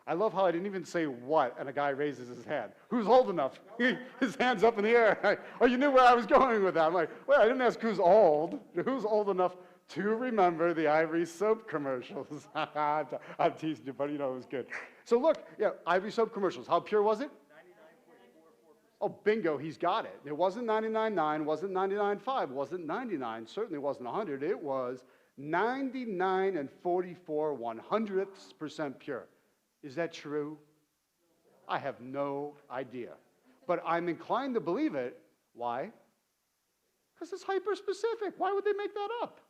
I love how I didn't even say what, and a guy raises his hand. Who's old enough? His hand's up in the air. Oh, you knew where I was going with that. I'm like, well, I didn't ask who's old. Who's old enough to remember the Ivory soap commercials? I'm teasing you, but you know it was good. So look, yeah, Ivory soap commercials. How pure was it? 99.44%. Oh, bingo, he's got it. It wasn't 99.9, wasn't 99.5, wasn't 99, certainly wasn't 100. It was 99 and 44 100% pure. Is that true? I have no idea. But I'm inclined to believe it. Why? Because it's hyper-specific. Why would they make that up?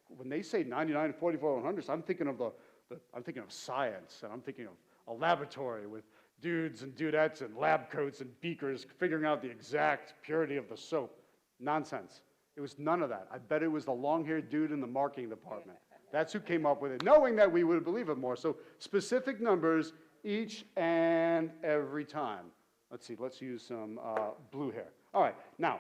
When they say 99, 44, 100, I'm thinking of I'm thinking of science, and I'm thinking of a laboratory with dudes and dudettes and lab coats and beakers figuring out the exact purity of the soap. Nonsense. It was none of that. I bet it was the long-haired dude in the marketing department. That's who came up with it, knowing that we would believe it more. So specific numbers each and every time. Let's see, let's use some blue here. All right, now,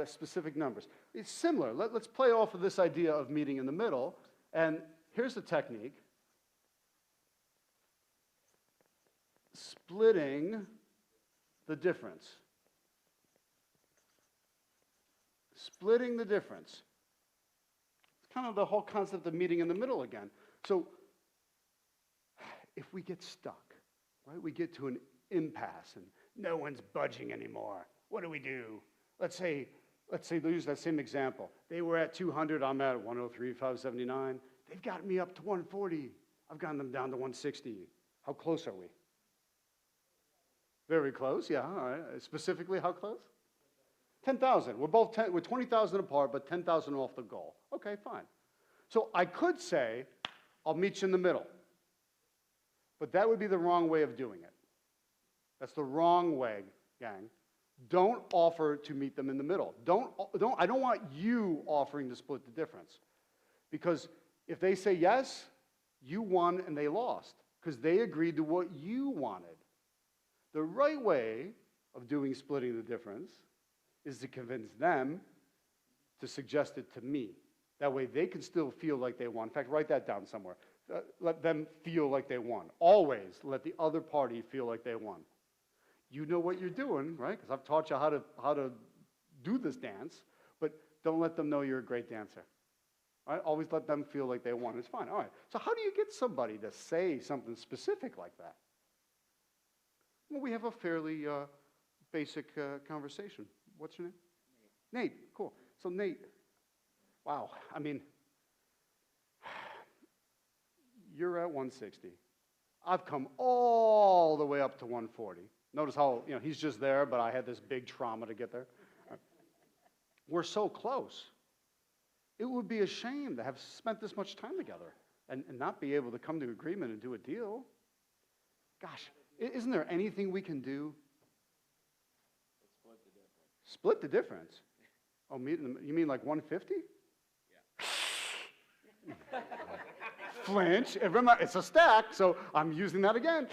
Specific numbers. It's similar. Let's play off of this idea of meeting in the middle. And here's the technique. Splitting the difference. Splitting the difference. It's kind of the whole concept of meeting in the middle again. So if we get stuck, right, we get to an impasse and no one's budging anymore. What do? Let's say use that same example. They were at 200, I'm at 103, 579. They've got me up to 140. I've gotten them down to 160. How close are we? Very close, yeah, all right. Specifically, how close? 10,000. We're 20,000 apart, but 10,000 off the goal. Okay, fine. So I could say, I'll meet you in the middle. But that would be the wrong way of doing it. That's the wrong way, gang. Don't offer to meet them in the middle. I don't want you offering to split the difference. Because if they say yes, you won and they lost. Because they agreed to what you wanted. The right way of doing splitting the difference is to convince them to suggest it to me. That way they can still feel like they won. In fact, write that down somewhere. Let them feel like they won. Always let the other party feel like they won. You know what you're doing, right? Because I've taught you how to do this dance, but don't let them know you're a great dancer. All right? Always let them feel like they won. It's fine. All right. So how do you get somebody to say something specific like that? Well, we have a fairly basic conversation. What's your name? Nate. Cool. So Nate, wow. I mean, you're at 160. I've come all the way up to 140. Notice how, he's just there, but I had this big trauma to get there. We're so close. It would be a shame to have spent this much time together and not be able to come to agreement and do a deal. Gosh, isn't there anything we can do? Split the difference. Split the difference? Oh, you mean like 150? Yeah. Flinch. And remember, it's a stack, so I'm using that again.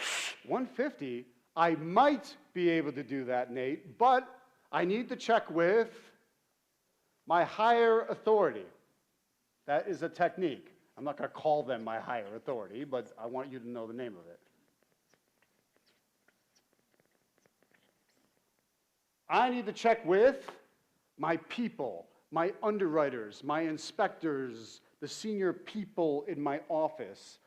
150. I might be able to do that, Nate, but I need to check with my higher authority. That is a technique. I'm not going to call them my higher authority, but I want you to know the name of it. I need to check with my people, my underwriters, my inspectors, the senior people in my office,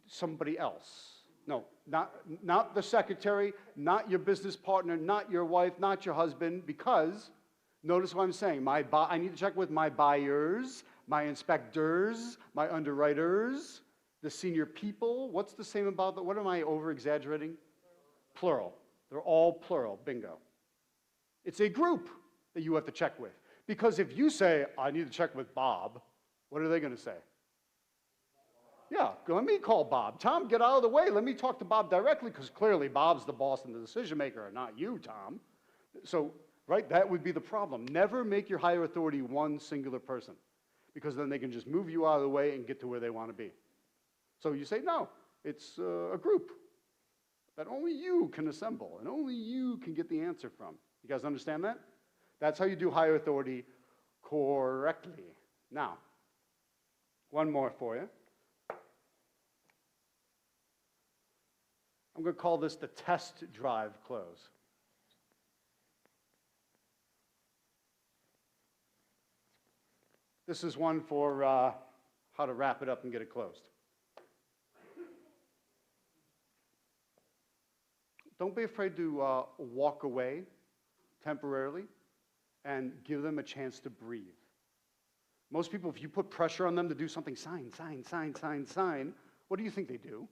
somebody else. No, not the secretary, not your business partner, not your wife, not your husband, because, notice what I'm saying, I need to check with my buyers, my inspectors, my underwriters, the senior people. What's the same about that? What am I over-exaggerating? Plural. They're all plural, bingo. It's a group that you have to check with. Because if you say, I need to check with Bob, what are they going to say? Yeah, let me call Bob. Tom, get out of the way. Let me talk to Bob directly, because clearly Bob's the boss and the decision maker, not you, Tom. So, right, that would be the problem. Never make your higher authority one singular person, because then they can just move you out of the way and get to where they want to be. So you say, no, it's a group that only you can assemble, and only you can get the answer from. You guys understand that? That's how you do higher authority correctly. Now, one more for you. I'm going to call this the test drive close. This is one for how to wrap it up and get it closed. Don't be afraid to walk away temporarily and give them a chance to breathe. Most people, if you put pressure on them to do something, sign, what do you think they do?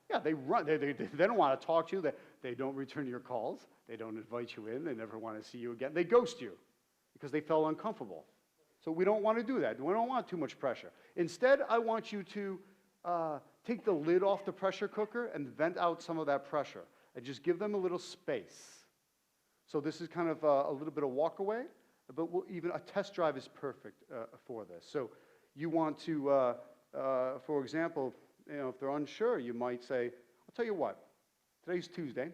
Yeah, they run. They don't want to talk to you. They don't return your calls. They don't invite you in. They never want to see you again. They ghost you because they felt uncomfortable. So we don't want to do that. We don't want too much pressure. Instead, I want you to take the lid off the pressure cooker and vent out some of that pressure and just give them a little space. So this is kind of a little bit of walk away, but even a test drive is perfect for this. So you want to, for example, if they're unsure, you might say, I'll tell you what, today's Tuesday.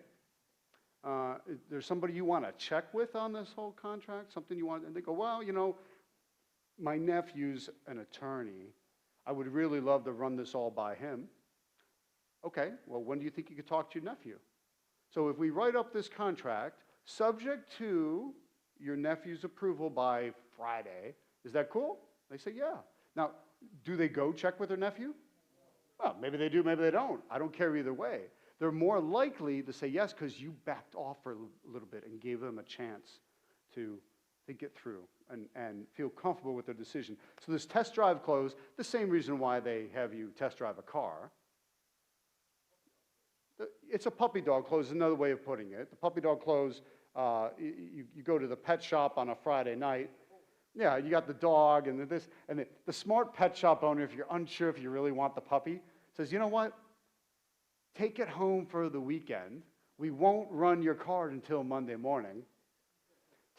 There's somebody you want to check with on this whole contract, something you want, and they go, well, you know, my nephew's an attorney. I would really love to run this all by him. Okay, well, when do you think you could talk to your nephew? So if we write up this contract, subject to your nephew's approval by Friday, is that cool? They say, yeah. Now, do they go check with their nephew? Well, maybe they do, maybe they don't. I don't care either way. They're more likely to say yes because you backed off for a little bit and gave them a chance to think it through and feel comfortable with their decision. So this test drive close, the same reason why they have you test drive a car. It's a puppy dog close, is another way of putting it. The puppy dog close, you go to the pet shop on a Friday night. Yeah, you got the dog and this, and the smart pet shop owner, if you're unsure if you really want the puppy, says, you know what? Take it home for the weekend. We won't run your card until Monday morning.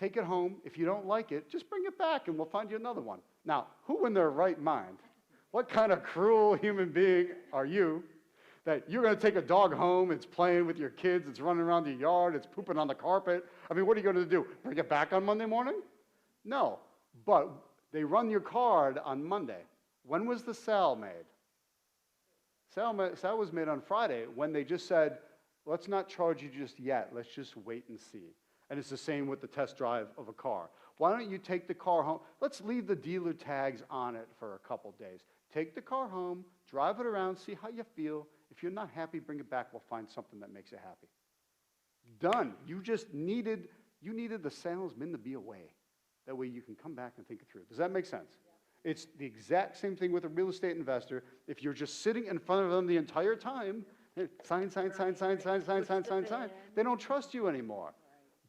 Take it home. If you don't like it, just bring it back and we'll find you another one. Now, who in their right mind? What kind of cruel human being are you that you're going to take a dog home, it's playing with your kids, it's running around the yard, it's pooping on the carpet? I mean, what are you going to do? Bring it back on Monday morning? No. But they run your card on Monday. When was the sale made? Sale was made on Friday when they just said, let's not charge you just yet. Let's just wait and see. And it's the same with the test drive of a car. Why don't you take the car home? Let's leave the dealer tags on it for a couple days. Take the car home, drive it around, see how you feel. If you're not happy, bring it back. We'll find something that makes you happy. Done. You needed the salesman to be away. That way you can come back and think it through. Does that make sense? Yeah. It's the exact same thing with a real estate investor. If you're just sitting in front of them the entire time, sign, they don't trust you anymore.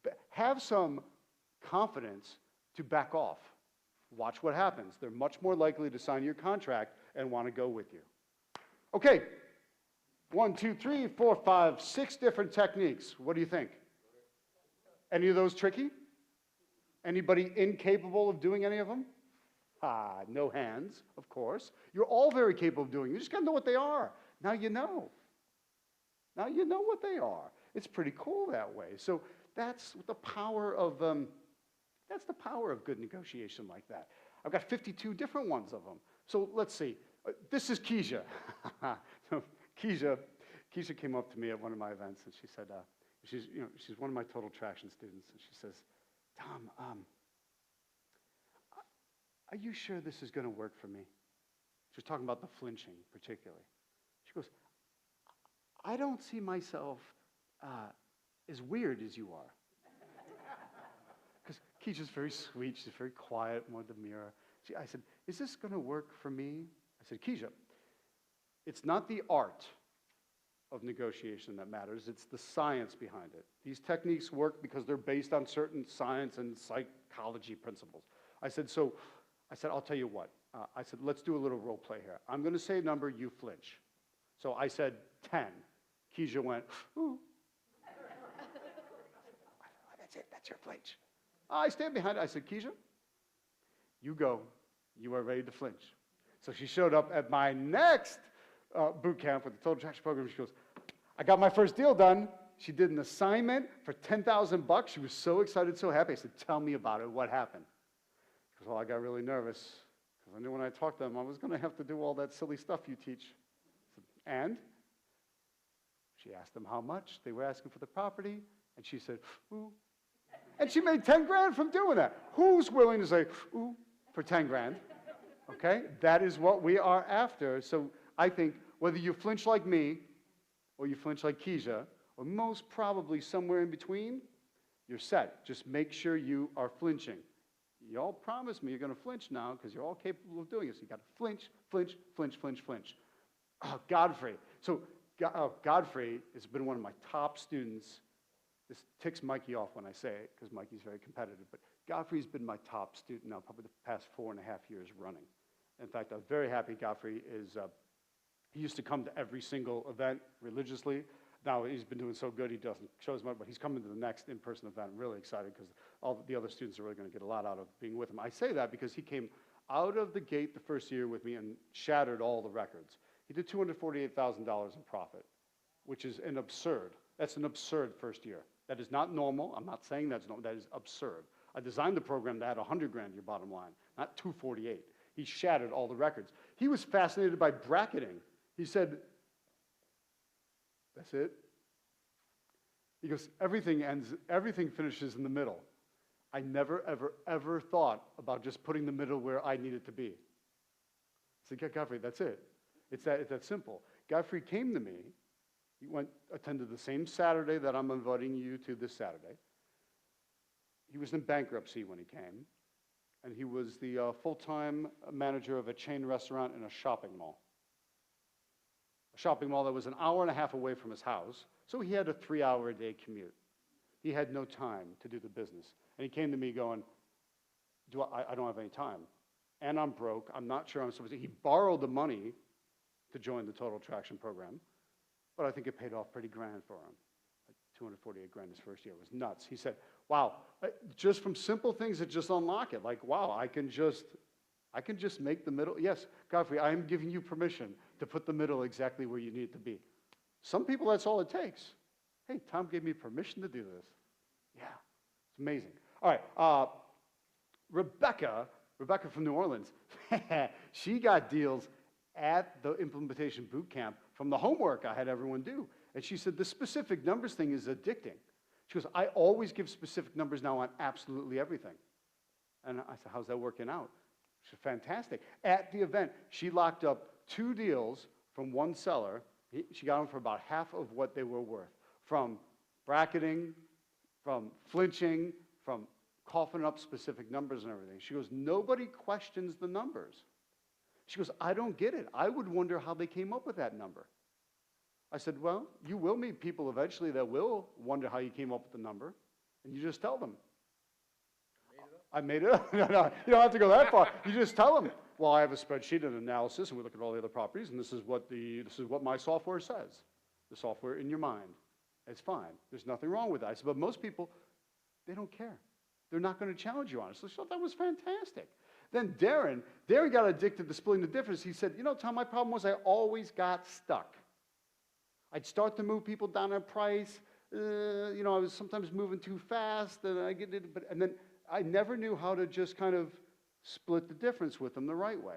Right. Have some confidence to back off. Watch what happens. They're much more likely to sign your contract and want to go with you. Okay. 1, 2, 3, 4, 5, 6 different techniques. What do you think? Any of those tricky? Anybody incapable of doing any of them? No hands, of course. You're all very capable of doing it. You just got to know what they are. Now you know. Now you know what they are. It's pretty cool that way. So that's the power of good negotiation like that. I've got 52 different ones of them. So let's see. This is Keisha. Keisha came up to me at one of my events and she said, she's one of my Total Traction students, and she says, Tom, are you sure this is going to work for me? She was talking about the flinching particularly. She goes, I don't see myself as weird as you are. Because Keisha's very sweet, she's very quiet, more demure. I said, is this going to work for me? I said, Keisha, it's not the art of negotiation that matters, it's the science behind it. These techniques work because they're based on certain science and psychology principles. I said, I'll tell you what. I said, let's do a little role play here. I'm going to say a number, you flinch. So I said 10. Keisha went, ooh. That's it, that's your flinch. I stand behind it. I said, Keisha, you go. You are ready to flinch. So she showed up at my next boot camp with the Total Traction program. She goes, I got my first deal done. She did an assignment for $10,000. She was so excited, so happy. I said, tell me about it. What happened? Because, well, I got really nervous because I knew when I talked to them, I was going to have to do all that silly stuff you teach. I said, and? She asked them how much. They were asking for the property. And she said, ooh. And she made 10 grand from doing that. Who's willing to say, ooh, for 10 grand? Okay? That is what we are after. So I think whether you flinch like me or you flinch like Keisha, or most probably somewhere in between, you're set. Just make sure you are flinching. You all promise me you're going to flinch now because you're all capable of doing it. So you got to flinch, flinch, flinch, flinch, flinch. Oh, Godfrey. So Godfrey has been one of my top students. This ticks Mikey off when I say it because Mikey's very competitive. But Godfrey's been my top student now probably the past 4.5 years running. In fact, I'm very happy Godfrey is, he used to come to every single event religiously. Now he's been doing so good he doesn't show as much, but he's coming to the next in-person event. I'm really excited because all the other students are really going to get a lot out of being with him. I say that because he came out of the gate the first year with me and shattered all the records. He did $248,000 in profit, which is that's an absurd first year. That is not normal. I'm not saying that's normal. That is absurd. I designed the program that had 100 grand your bottom line, not 248. He shattered all the records. He was fascinated by bracketing. He said, that's it. He goes, everything finishes in the middle. I never, ever, ever thought about just putting the middle where I needed to be. I said, Godfrey, that's it. It's that simple. Godfrey came to me. He attended the same Saturday that I'm inviting you to this Saturday. He was in bankruptcy when he came, and he was the full-time manager of a chain restaurant in a shopping mall. A shopping mall that was an hour and a half away from his house, so he had a 3-hour-a-day commute. He had no time to do the business. And he came to me going, I don't have any time. And I'm broke. I'm not sure I'm supposed to. He borrowed the money to join the Total Attraction program, but I think it paid off pretty grand for him. Like 248 grand his first year. It was nuts. He said, wow, just from simple things that just unlock it. Like, wow, I can just make the middle. Yes, Godfrey, I am giving you permission to put the middle exactly where you need it to be. Some people, that's all it takes. Hey, Tom gave me permission to do this. Yeah, it's amazing. All right, Rebecca from New Orleans, she got deals at the implementation boot camp from the homework I had everyone do. And she said, the specific numbers thing is addicting. She goes, I always give specific numbers now on absolutely everything. And I said, how's that working out? She said, fantastic. At the event, she locked up 2 deals from one seller. She got them for about half of what they were worth. From bracketing, from flinching, from coughing up specific numbers and everything. She goes, nobody questions the numbers. She goes, I don't get it. I would wonder how they came up with that number. I said, well, you will meet people eventually that will wonder how you came up with the number, and you just tell them. I made it up. No, you don't have to go that far. You just tell them, well, I have a spreadsheet and analysis, and we look at all the other properties, and this is what my software says. The software in your mind. It's fine. There's nothing wrong with that. I said, but most people, they don't care. They're not going to challenge you on it. So she thought that was fantastic. Then Darren got addicted to splitting the difference. He said, you know, Tom, my problem was I always got stuck. I'd start to move people down in price. You know, I was sometimes moving too fast, and and then I never knew how to just kind of split the difference with them the right way.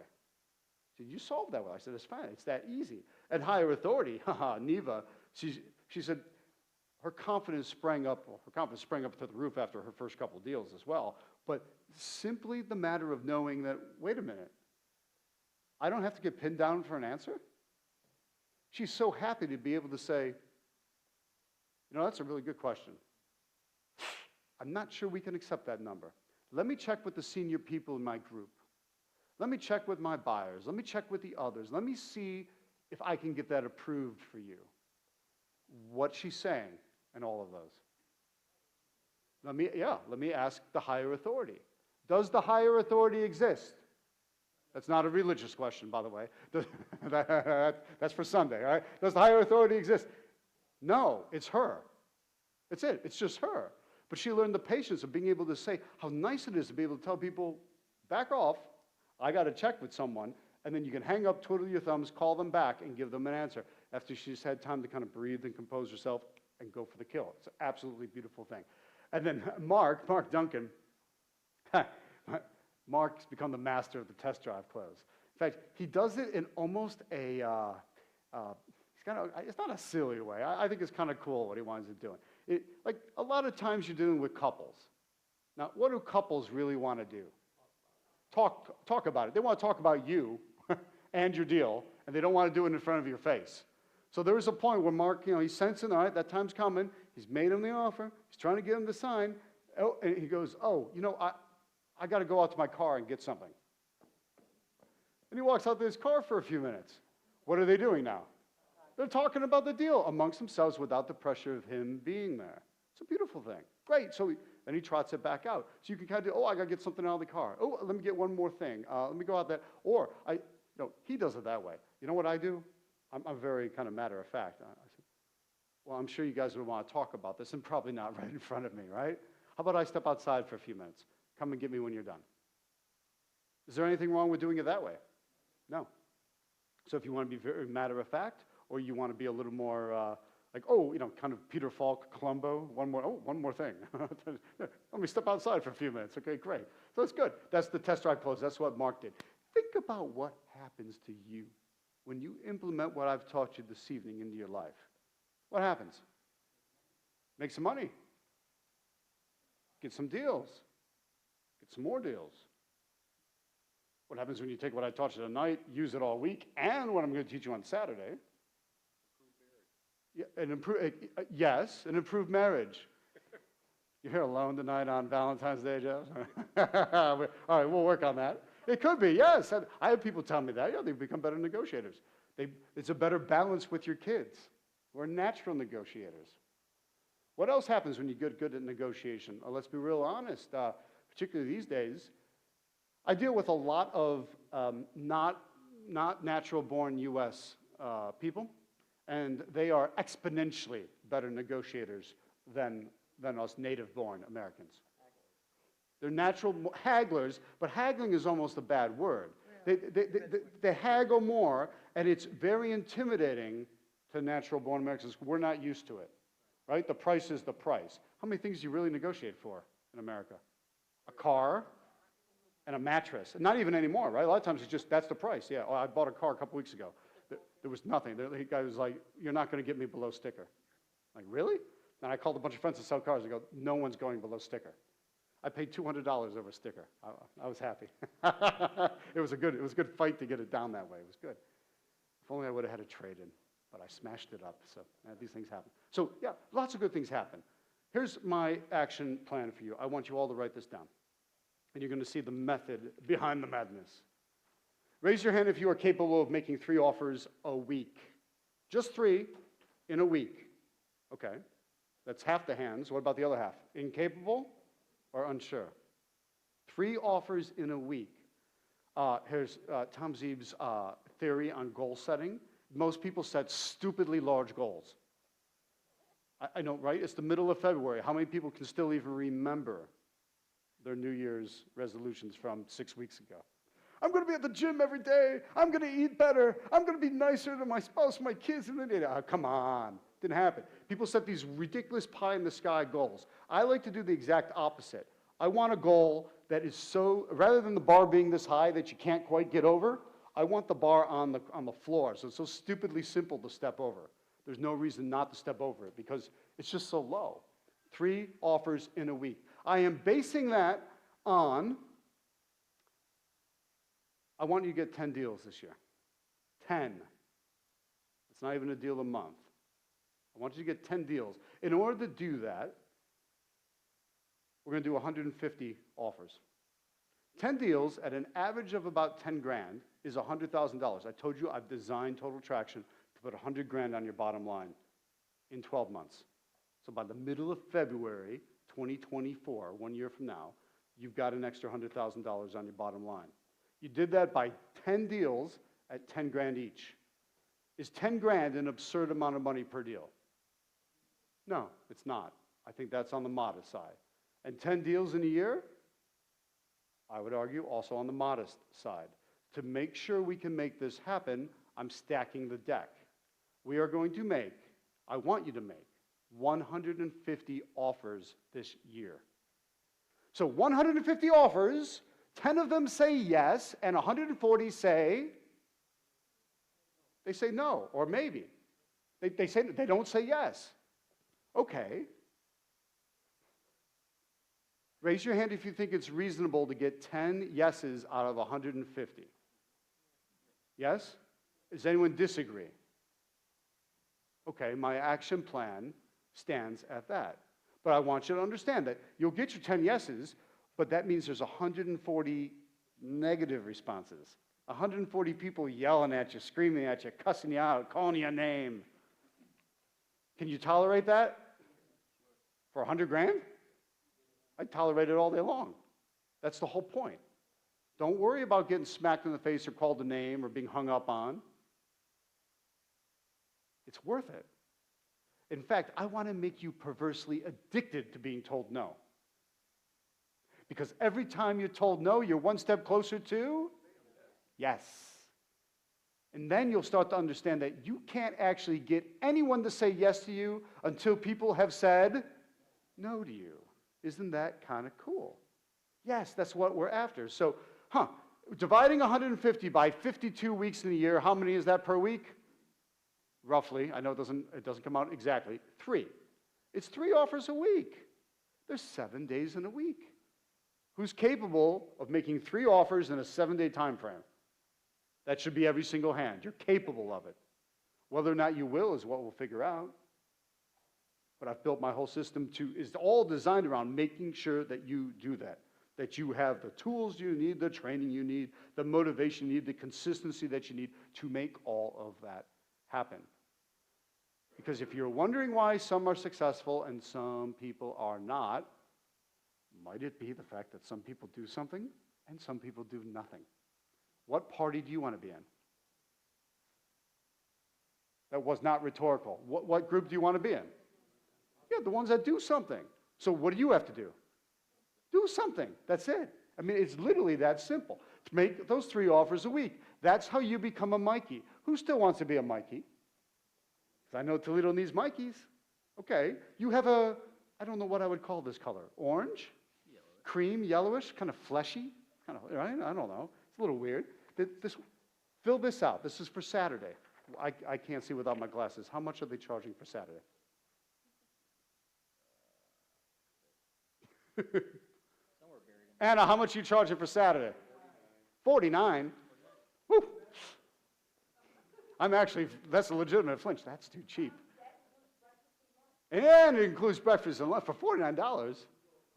He said, you solved that well. I said, it's fine. It's that easy. At higher authority, Neva, she said her confidence sprang up to the roof after her first couple deals as well. But simply the matter of knowing that, wait a minute, I don't have to get pinned down for an answer. She's so happy to be able to say, you know, that's a really good question. I'm not sure we can accept that number. Let me check with the senior people in my group. Let me check with my buyers. Let me check with the others. Let me see if I can get that approved for you. What she's saying and all of those. Let me ask the higher authority. Does the higher authority exist? That's not a religious question, by the way. That's for Sunday, all right? Does the higher authority exist? No, it's her. That's it. It's just her. But she learned the patience of being able to say how nice it is to be able to tell people, back off, I got to check with someone, and then you can hang up, twiddle your thumbs, call them back, and give them an answer after she's had time to kind of breathe and compose herself and go for the kill. It's an absolutely beautiful thing. And then Mark Duncan, Mark's become the master of the test drive close. In fact, he does it in almost a, it's not a silly way. I think it's kind of cool what he winds up doing. Like a lot of times you're dealing with couples. Now, what do couples really want to do? Talk about it. They want to talk about you and your deal, and they don't want to do it in front of your face. So there was a point where Mark, you know, he's sensing, all right, that time's coming. He's made him the offer. He's trying to get him to sign. Oh, and he goes, oh, you know, I got to go out to my car and get something. And he walks out to his car for a few minutes. What are they doing now? They're talking about the deal amongst themselves without the pressure of him being there. It's a beautiful thing. Great. So then he trots it back out. So you can kind of do, oh, I got to get something out of the car. Oh, let me get one more thing. Let me go out there. Or, he does it that way. You know what I do? I'm very kind of matter of fact. I said, well, I'm sure you guys would want to talk about this, and probably not right in front of me, right? How about I step outside for a few minutes? Come and get me when you're done. Is there anything wrong with doing it that way? No. So if you want to be very matter of fact, or you want to be a little more Like, oh, kind of Peter Falk, Columbo, one more thing. Let me step outside for a few minutes. Okay, great. So it's good. That's the test drive close. That's what Mark did. Think about what happens to you when you implement what I've taught you this evening into your life. What happens? Make some money. Get some deals. Get some more deals. What happens when you take what I taught you tonight, use it all week, and what I'm going to teach you on Saturday? Yeah, an improved marriage. You're here alone tonight on Valentine's Day, Joe? All right, we'll work on that. It could be, yes. I have people tell me that. Yeah, they become better negotiators. It's a better balance with your kids. We're natural negotiators. What else happens when you get good at negotiation? Let's be real honest, particularly these days. I deal with a lot of not natural-born U.S. People, and they are exponentially better negotiators than us native-born Americans. They're natural hagglers, but haggling is almost a bad word. They haggle more, and it's very intimidating to natural-born Americans. We're not used to it, right? The price is the price. How many things do you really negotiate for in America? A car and a mattress. And not even anymore, right? A lot of times it's just, that's the price. Yeah, I bought a car a couple weeks ago. There was nothing. The guy was like, you're not going to get me below sticker. I'm like, really? And I called a bunch of friends that sell cars. I go, no one's going below sticker. I paid $200 over sticker. I was happy. It was a good fight to get it down that way. It was good. If only I would have had a trade-in, but I smashed it up. So these things happen. So yeah, lots of good things happen. Here's my action plan for you. I want you all to write this down. And you're going to see the method behind the madness. Raise your hand if you are capable of making 3 offers a week. Just 3 in a week. Okay. That's half the hands. What about the other half? Incapable or unsure? 3 offers in a week. Here's Tom Zeeb's theory on goal setting. Most people set stupidly large goals. I know, right? It's the middle of February. How many people can still even remember their New Year's resolutions from 6 weeks ago? I'm going to be at the gym every day. I'm going to eat better. I'm going to be nicer to my spouse, my kids. Come on. Didn't happen. People set these ridiculous pie-in-the-sky goals. I like to do the exact opposite. I want a goal that is so, rather than the bar being this high that you can't quite get over, I want the bar on the floor. So it's so stupidly simple to step over. There's no reason not to step over it because it's just so low. 3 offers in a week. I am basing that on, I want you to get 10 deals this year. 10. It's not even a deal a month. I want you to get 10 deals. In order to do that, we're going to do 150 offers. 10 deals at an average of about 10 grand is $100,000. I told you I've designed Total Traction to put 100 grand on your bottom line in 12 months. So by the middle of February 2024, 1 year from now, you've got an extra $100,000 on your bottom line. You did that by 10 deals at 10 grand each. Is 10 grand an absurd amount of money per deal? No, it's not. I think that's on the modest side. And 10 deals in a year, I would argue, also on the modest side. To make sure we can make this happen, I'm stacking the deck. We are going to make, I want you to make, 150 offers this year. So 150 offers, 10 of them say yes, and 140 say, they say no, or maybe. They don't say yes. Okay. Raise your hand if you think it's reasonable to get 10 yeses out of 150. Yes? Does anyone disagree? Okay, my action plan stands at that. But I want you to understand that you'll get your 10 yeses, but that means there's 140 negative responses. 140 people yelling at you, screaming at you, cussing you out, calling you a name. Can you tolerate that? For 100 grand? I'd tolerate it all day long. That's the whole point. Don't worry about getting smacked in the face or called a name or being hung up on. It's worth it. In fact, I want to make you perversely addicted to being told no. Because every time you're told no, you're one step closer to yes. And then you'll start to understand that you can't actually get anyone to say yes to you until people have said no to you. Isn't that kind of cool? Yes, that's what we're after. So, dividing 150 by 52 weeks in a year, how many is that per week? Roughly, I know it doesn't come out exactly, 3. It's 3 offers a week. There's 7 days in a week. Who's capable of making 3 offers in a 7-day time frame? That should be every single hand. You're capable of it. Whether or not you will is what we'll figure out. But I've built my whole system is all designed around making sure that you do that you have the tools you need, the training you need, the motivation you need, the consistency that you need to make all of that happen. Because if you're wondering why some are successful and some people are not, might it be the fact that some people do something and some people do nothing? What party do you want to be in? That was not rhetorical. What group do you want to be in? Yeah, the ones that do something. So what do you have to do? Do something. That's it. I mean, it's literally that simple. To make those 3 offers a week. That's how you become a Mikey. Who still wants to be a Mikey? Because I know Toledo needs Mikeys. Okay. You have I don't know what I would call this color. Orange? Yellow. Cream, yellowish, kind of fleshy? Kind of, right? I don't know. It's a little weird. Fill this out. This is for Saturday. I can't see without my glasses. How much are they charging for Saturday? Anna, how much are you charging for Saturday? 49. Woo. That's a legitimate flinch. That's too cheap. And it includes breakfast and lunch for $49. Well,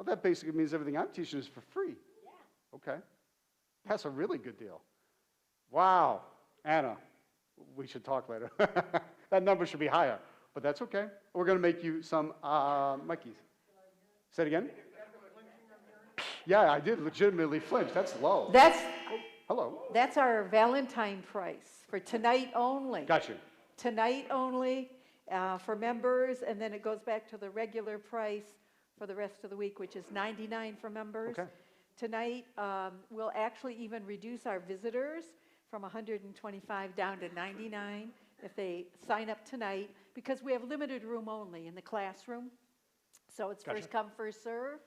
that basically means everything I'm teaching is for free. Yeah. Okay. That's a really good deal. Wow. Anna, we should talk later. That number should be higher, but that's okay. We're going to make you some Mikeys. Say it again? Yeah, I did legitimately flinch. That's low. Hello. That's our Valentine price for tonight only. Gotcha. Tonight only for members, and then it goes back to the regular price for the rest of the week, which is $99 for members. Okay. Tonight, we'll actually even reduce our visitors from 125 down to 99 if they sign up tonight, because we have limited room only in the classroom. So it's Gotcha. first come, first serve.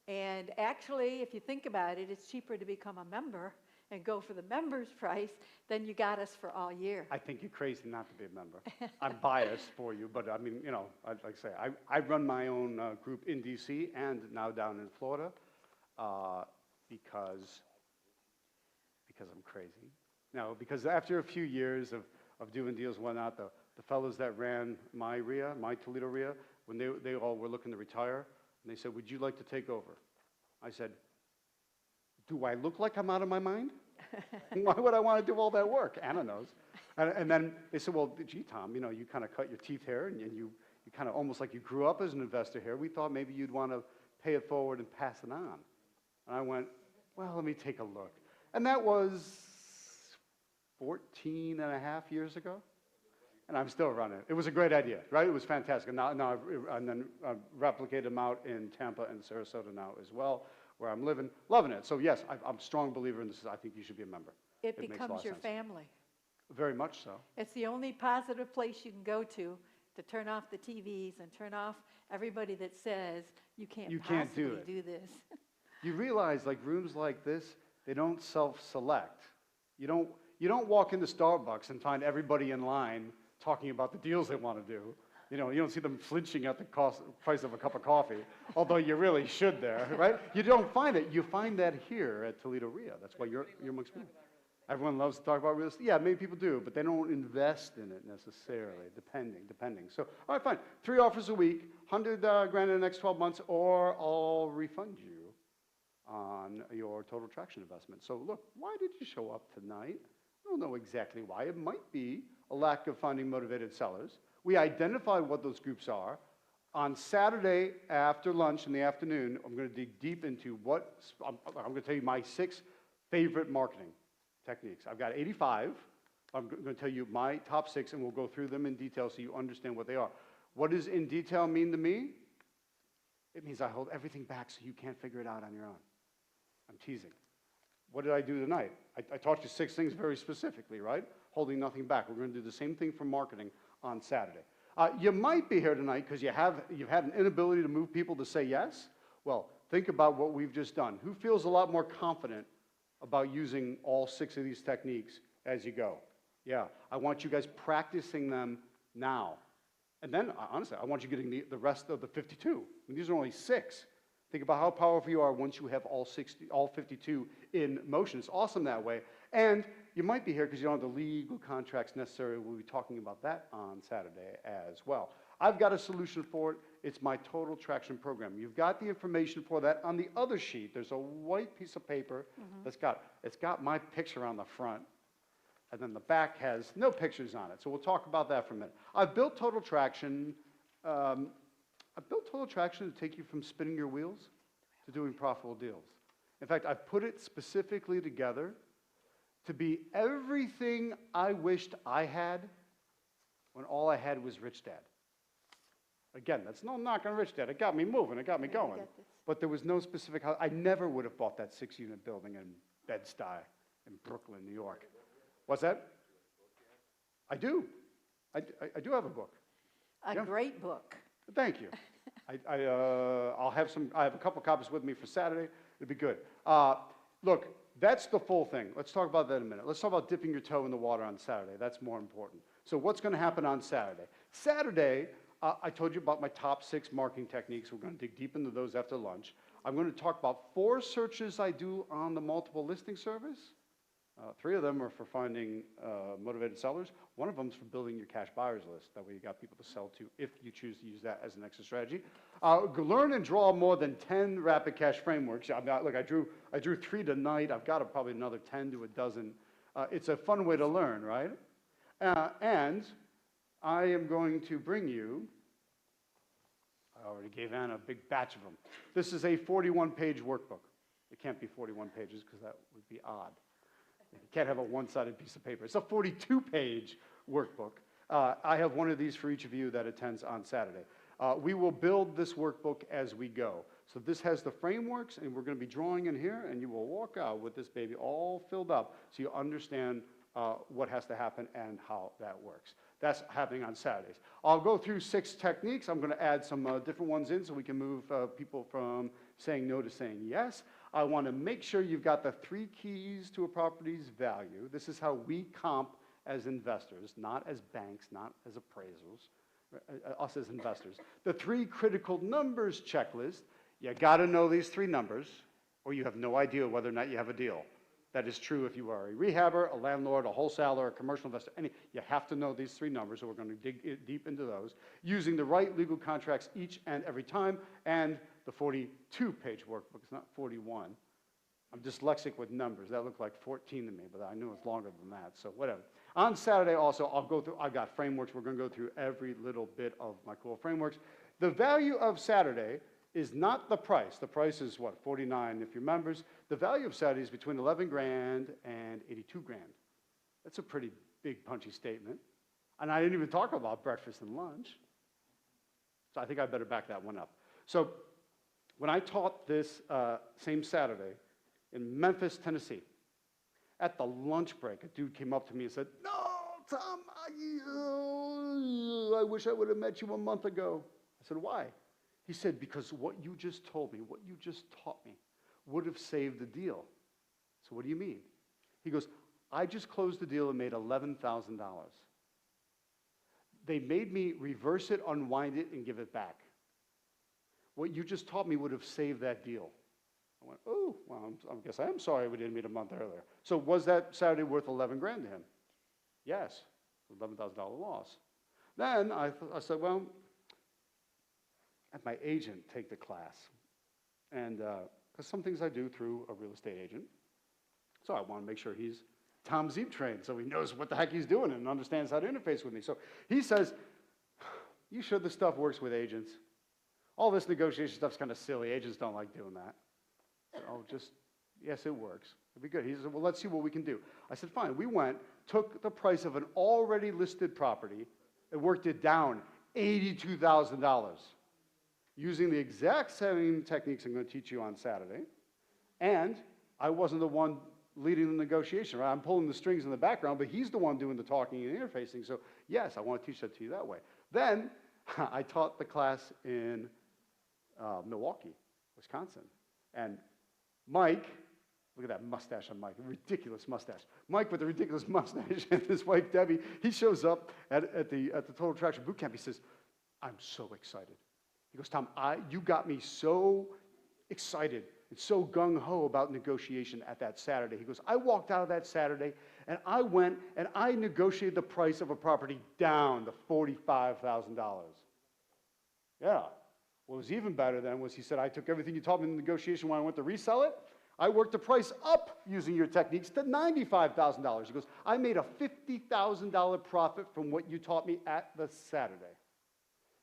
And actually, if you think about it, it's cheaper to become a member and go for the member's price than you got us for all year. I think you're crazy not to be a member. I'm biased for you, but I mean, like I say, I run my own group in D.C. and now down in Florida because I'm crazy. No, because after a few years of doing deals and whatnot, the fellows that ran my Toledo RIA, when they all were looking to retire, and they said, would you like to take over? I said, do I look like I'm out of my mind? Why would I want to do all that work? Anna knows. And then they said, well, gee, Tom, you kind of cut your teeth here, and you kind of almost like you grew up as an investor here. We thought maybe you'd want to pay it forward and pass it on. And I went, well, let me take a look. And that was 14 and a half years ago. And I'm still running it. It was a great idea, right? It was fantastic. And now I've replicated them out in Tampa and Sarasota now as well, where I'm living, loving it. So yes, I'm a strong believer in this. I think you should be a member. It makes a lot becomes of your sense. family. Very much so. It's the only positive place you can go to turn off the TVs and turn off everybody that says you can't possibly do this. You realize, like rooms like this, they don't self-select. You don't walk into Starbucks and find everybody in line talking about the deals they want to do. You don't see them flinching at the price of a cup of coffee, although you really should there, right? You don't find it. You find that here at Toledo RIA. That's why you're amongst me. Everyone loves to talk about real estate. Yeah, maybe people do, but they don't invest in it necessarily, depending. So, all right, fine. 3 offers a week, 100 grand in the next 12 months, or I'll refund you on your total traction investment. So look, why did you show up tonight? I don't know exactly why. It might be a lack of finding motivated sellers. We identified what those groups are. On Saturday after lunch in the afternoon, I'm going to dig deep into I'm going to tell you my 6 favorite marketing techniques. I've got 85. I'm going to tell you my top 6, and we'll go through them in detail so you understand what they are. What does in detail mean to me? It means I hold everything back so you can't figure it out on your own. I'm teasing. What did I do tonight? I taught you 6 things very specifically, right? holding nothing back. We're going to do the same thing for marketing on Saturday. You might be here tonight because you've had an inability to move people to say yes. Well, think about what we've just done. Who feels a lot more confident about using all 6 of these techniques as you go? Yeah, I want you guys practicing them now. And then, honestly, I want you getting the rest of the 52. I mean, these are only 6. Think about how powerful you are once you have all 52 in motion. It's awesome that way. And you might be here because you don't have the legal contracts necessary. We'll be talking about that on Saturday as well. I've got a solution for it. It's my Total Traction program. You've got the information for that on the other sheet. There's a white piece of paper it's got my picture on the front, and then the back has no pictures on it. So we'll talk about that for a minute. I've built Total Traction. I've built Total Traction to take you from spinning your wheels to doing profitable deals. In fact, I've put it specifically together to be everything I wished I had when all I had was Rich Dad. Again, that's no knock on Rich Dad. It got me moving. It got me going. But there was no specific house. I never would have bought that 6-unit building in Bed-Stuy in Brooklyn, New York. What's that? I do. I do have a book. A great book. Thank you. I have a couple copies with me for Saturday. It'll be good. Look, that's the full thing. Let's talk about that in a minute. Let's talk about dipping your toe in the water on Saturday. That's more important. So what's going to happen on Saturday? Saturday, I told you about my top 6 marketing techniques. We're going to dig deep into those after lunch. I'm going to talk about 4 searches I do on the multiple listing service. 3 of them are for finding motivated sellers. 1 of them is for building your cash buyers list. That way you got people to sell to if you choose to use that as an extra strategy. Learn and draw more than 10 rapid cash frameworks. Look, I drew 3 tonight. I've got probably another 10 to a dozen. It's a fun way to learn, right? And I am going to bring you, I already gave Anna a big batch of them. This is a 41-page workbook. It can't be 41 pages because that would be odd. You can't have a one-sided piece of paper. It's a 42-page workbook. I have one of these for each of you that attends on Saturday. We will build this workbook as we go. So this has the frameworks, and we're going to be drawing in here, and you will walk out with this baby all filled up so you understand what has to happen and how that works. That's happening on Saturdays. I'll go through 6 techniques. I'm going to add some different ones in so we can move people from saying no to saying yes. I want to make sure you've got the 3 keys to a property's value. This is how we comp as investors, not as banks, not as appraisals, us as investors. The 3 critical numbers checklist. You got to know these 3 numbers, or you have no idea whether or not you have a deal. That is true if you are a rehabber, a landlord, a wholesaler, a commercial investor. You have to know these 3 numbers, so we're going to dig deep into those. Using the right legal contracts each and every time, and the 42-page workbook. It's not 41. I'm dyslexic with numbers. That looked like 14 to me, but I knew it's longer than that, so whatever. On Saturday also, I've got frameworks. We're going to go through every little bit of my cool frameworks. The value of Saturday is not the price. The price is what, 49 if you're members. The value of Saturday is between 11 grand and 82 grand. That's a pretty big punchy statement. And I didn't even talk about breakfast and lunch. So I think I better back that one up. So when I taught this same Saturday in Memphis, Tennessee, at the lunch break, a dude came up to me and said, "No, Tom, I wish I would have met you a month ago." I said, "Why?" He said, "Because what you just told me, what you just taught me, would have saved the deal." So what do you mean? He goes, "I just closed the deal and made $11,000. They made me reverse it, unwind it, and give it back. What you just taught me would have saved that deal." I went, "Oh, well, I guess I am sorry we didn't meet a month earlier." So was that Saturday worth 11 grand to him? Yes, $11,000 loss. Then I said, well, have my agent take the class. And because some things I do through a real estate agent. So I want to make sure he's Tom Zeeb trained, so he knows what the heck he's doing and understands how to interface with me. So he says, "You sure this stuff works with agents? All this negotiation stuff's kind of silly. Agents don't like doing that." I said, "Oh, yes, it works. It'll be good." He said, "Well, let's see what we can do." I said, "Fine." We went, took the price of an already listed property, and worked it down $82,000 using the exact same techniques I'm going to teach you on Saturday. And I wasn't the one leading the negotiation, right? I'm pulling the strings in the background, but he's the one doing the talking and interfacing. So yes, I want to teach that to you that way. Then I taught the class in Milwaukee, Wisconsin. And Mike, look at that mustache on Mike, a ridiculous mustache. Mike with the ridiculous mustache and his wife Debbie, he shows up at the Total Attraction Boot Camp. He says, I'm so excited. He goes, Tom, you got me so excited and so gung-ho about negotiation at that Saturday. He goes, I walked out of that Saturday and I went and I negotiated the price of a property down to $45,000. Yeah. What was even better then was he said, I took everything you taught me in the negotiation when I went to resell it. I worked the price up using your techniques to $95,000. He goes, I made a $50,000 profit from what you taught me at the Saturday.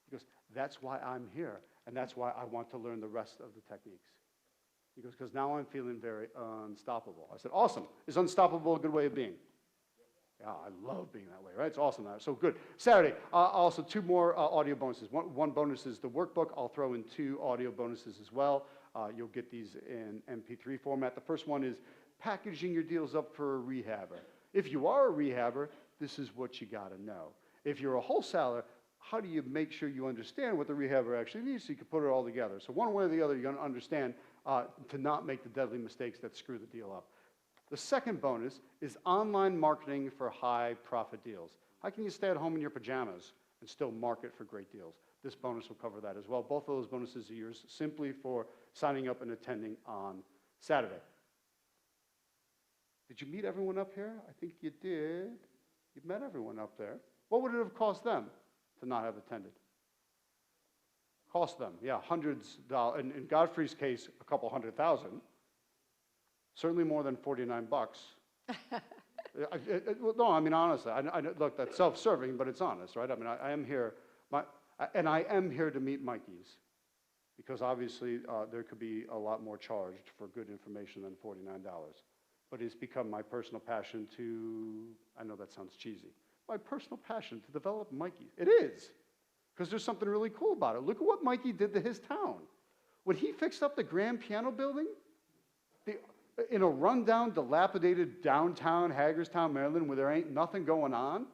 He goes, that's why I'm here, and that's why I want to learn the rest of the techniques. He goes, because now I'm feeling very unstoppable. I said, awesome. Is unstoppable a good way of being? Yeah, I love being that way, right? It's awesome. So good. Saturday, also 2 more audio bonuses. One bonus is the workbook. I'll throw in 2 audio bonuses as well. You'll get these in MP3 format. The first one is packaging your deals up for a rehabber. If you are a rehabber, this is what you got to know. If you're a wholesaler, how do you make sure you understand what the rehabber actually needs so you can put it all together? So one way or the other, you're going to understand to not make the deadly mistakes that screw the deal up. The second bonus is online marketing for high profit deals. How can you stay at home in your pajamas and still market for great deals? This bonus will cover that as well. Both of those bonuses are yours simply for signing up and attending on Saturday. Did you meet everyone up here? I think you did. You met everyone up there. What would it have cost them to not have attended? Cost them, yeah, hundreds of dollars. In Godfrey's case, a couple $100,000. Certainly more than $49. No, I mean, honestly, look, that's self-serving, but it's honest, right? I mean, I am here, and I am here to meet Mikeys, because obviously there could be a lot more charged for good information than $49. But it's become my personal passion to, I know that sounds cheesy, my personal passion to develop Mikey. It is, because there's something really cool about it. Look at what Mikey did to his town. When he fixed up the Grand Piano Building, in a rundown, dilapidated downtown Hagerstown, Maryland, where there ain't nothing going on,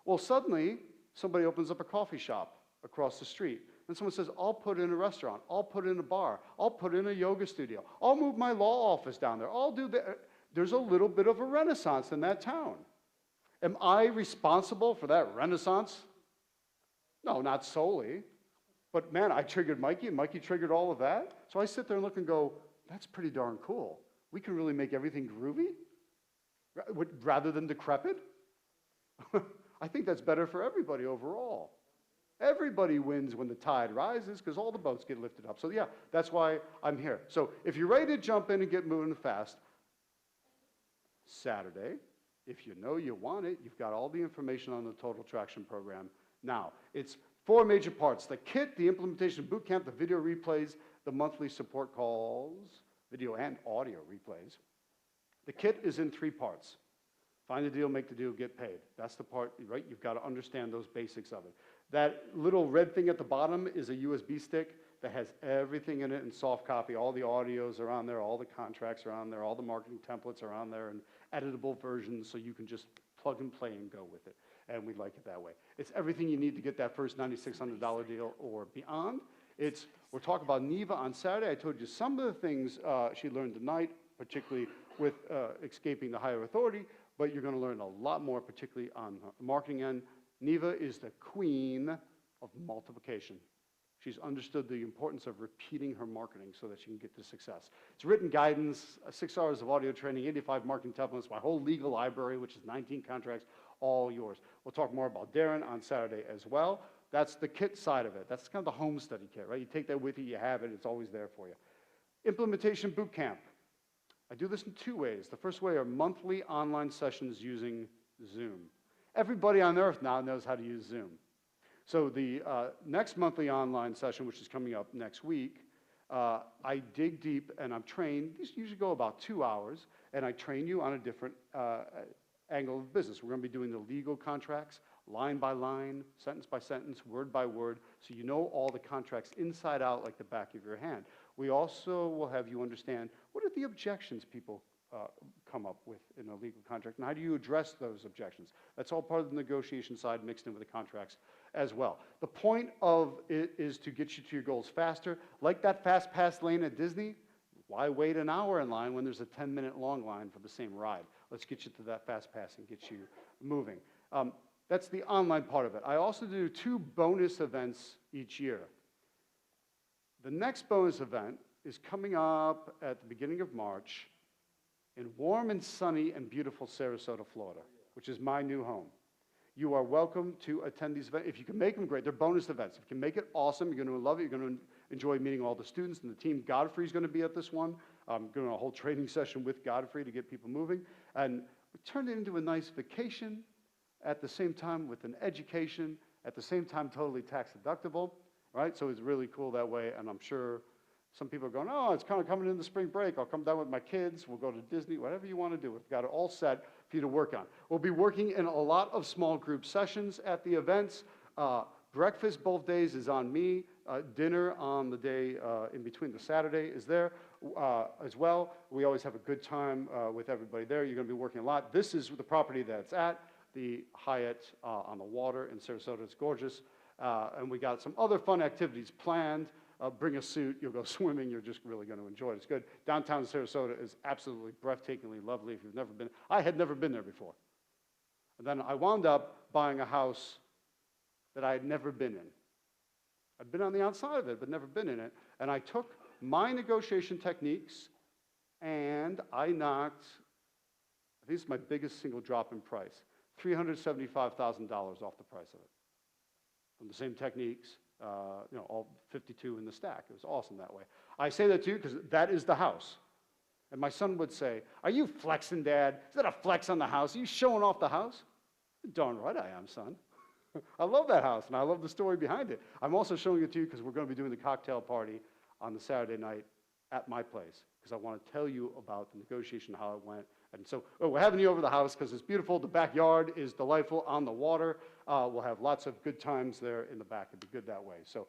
well, suddenly somebody opens up a coffee shop across the street. And someone says, I'll put in a restaurant. I'll put in a bar. I'll put in a yoga studio. I'll move my law office down there. I'll do that. There's a little bit of a renaissance in that town. Am I responsible for that renaissance? No, not solely. But man, I triggered Mikey, and Mikey triggered all of that. So I sit there and look and go, that's pretty darn cool. We can really make everything groovy rather than decrepit. I think that's better for everybody overall. Everybody wins when the tide rises because all the boats get lifted up. So yeah, that's why I'm here. So if you're ready to jump in and get moving fast, Saturday, if you know you want it, you've got all the information on the Total Traction program. Now, it's 4 major parts: the kit, the implementation boot camp, the video replays, the monthly support calls, video and audio replays. The kit is in 3 parts. Find the deal, make the deal, get paid. That's the part, right? You've got to understand those basics of it. That little red thing at the bottom is a USB stick that has everything in it in soft copy. All the audios are on there, all the contracts are on there, all the marketing templates are on there, and editable versions so you can just plug and play and go with it. And we like it that way. It's everything you need to get that first $9,600 deal or beyond. We're talking about Neva on Saturday. I told you some of the things she learned tonight, particularly with escaping the higher authority, but you're going to learn a lot more, particularly on the marketing end. Neva is the queen of multiplication. She's understood the importance of repeating her marketing so that she can get to success. It's written guidance, 6 hours of audio training, 85 marketing templates, my whole legal library, which is 19 contracts, all yours. We'll talk more about Darren on Saturday as well. That's the kit side of it. That's kind of the home study kit, right? You take that with you, you have it, it's always there for you. Implementation boot camp. I do this in 2 ways. The first way are monthly online sessions using Zoom. Everybody on earth now knows how to use Zoom. So the next monthly online session, which is coming up next week, I dig deep and I'm trained. These usually go about 2 hours, and I train you on a different angle of business. We're going to be doing the legal contracts, line by line, sentence by sentence, word by word, so you know all the contracts inside out like the back of your hand. We also will have you understand what are the objections people come up with in a legal contract, and how do you address those objections? That's all part of the negotiation side mixed in with the contracts as well. The point of it is to get you to your goals faster. Like that fast pass lane at Disney, why wait an hour in line when there's a 10-minute long line for the same ride? Let's get you to that fast pass and get you moving. That's the online part of it. I also do 2 bonus events each year. The next bonus event is coming up at the beginning of March in warm and sunny and beautiful Sarasota, Florida, which is my new home. You are welcome to attend these events. If you can make them, great. They're bonus events. If you can make it, awesome. You're going to love it. You're going to enjoy meeting all the students and the team. Godfrey's going to be at this one. I'm doing a whole training session with Godfrey to get people moving. And we turned it into a nice vacation at the same time with an education, at the same time totally tax deductible, right? So it's really cool that way, and I'm sure some people are going, oh, it's kind of coming in the spring break. I'll come down with my kids. We'll go to Disney, whatever you want to do. We've got it all set for you to work on. We'll be working in a lot of small group sessions at the events. Breakfast both days is on me. Dinner on the day in between the Saturday is there as well. We always have a good time with everybody there. You're going to be working a lot. This is the property that's at the Hyatt on the water in Sarasota. It's gorgeous. And we got some other fun activities planned. Bring a suit, you'll go swimming, you're just really going to enjoy it. It's good. Downtown Sarasota is absolutely breathtakingly lovely if you've never been. I had never been there before. And then I wound up buying a house that I had never been in. I'd been on the outside of it, but never been in it. And I took my negotiation techniques and I knocked, I think it's my biggest single drop in price, $375,000 off the price of it. From the same techniques, all 52 in the stack. It was awesome that way. I say that to you because that is the house. And my son would say, are you flexing, Dad? Is that a flex on the house? Are you showing off the house? Darn right I am, son. I love that house, and I love the story behind it. I'm also showing it to you because we're going to be doing the cocktail party on the Saturday night at my place because I want to tell you about the negotiation, how it went. And so we're having you over the house because it's beautiful. The backyard is delightful on the water. We'll have lots of good times there in the back. It'll be good that way. So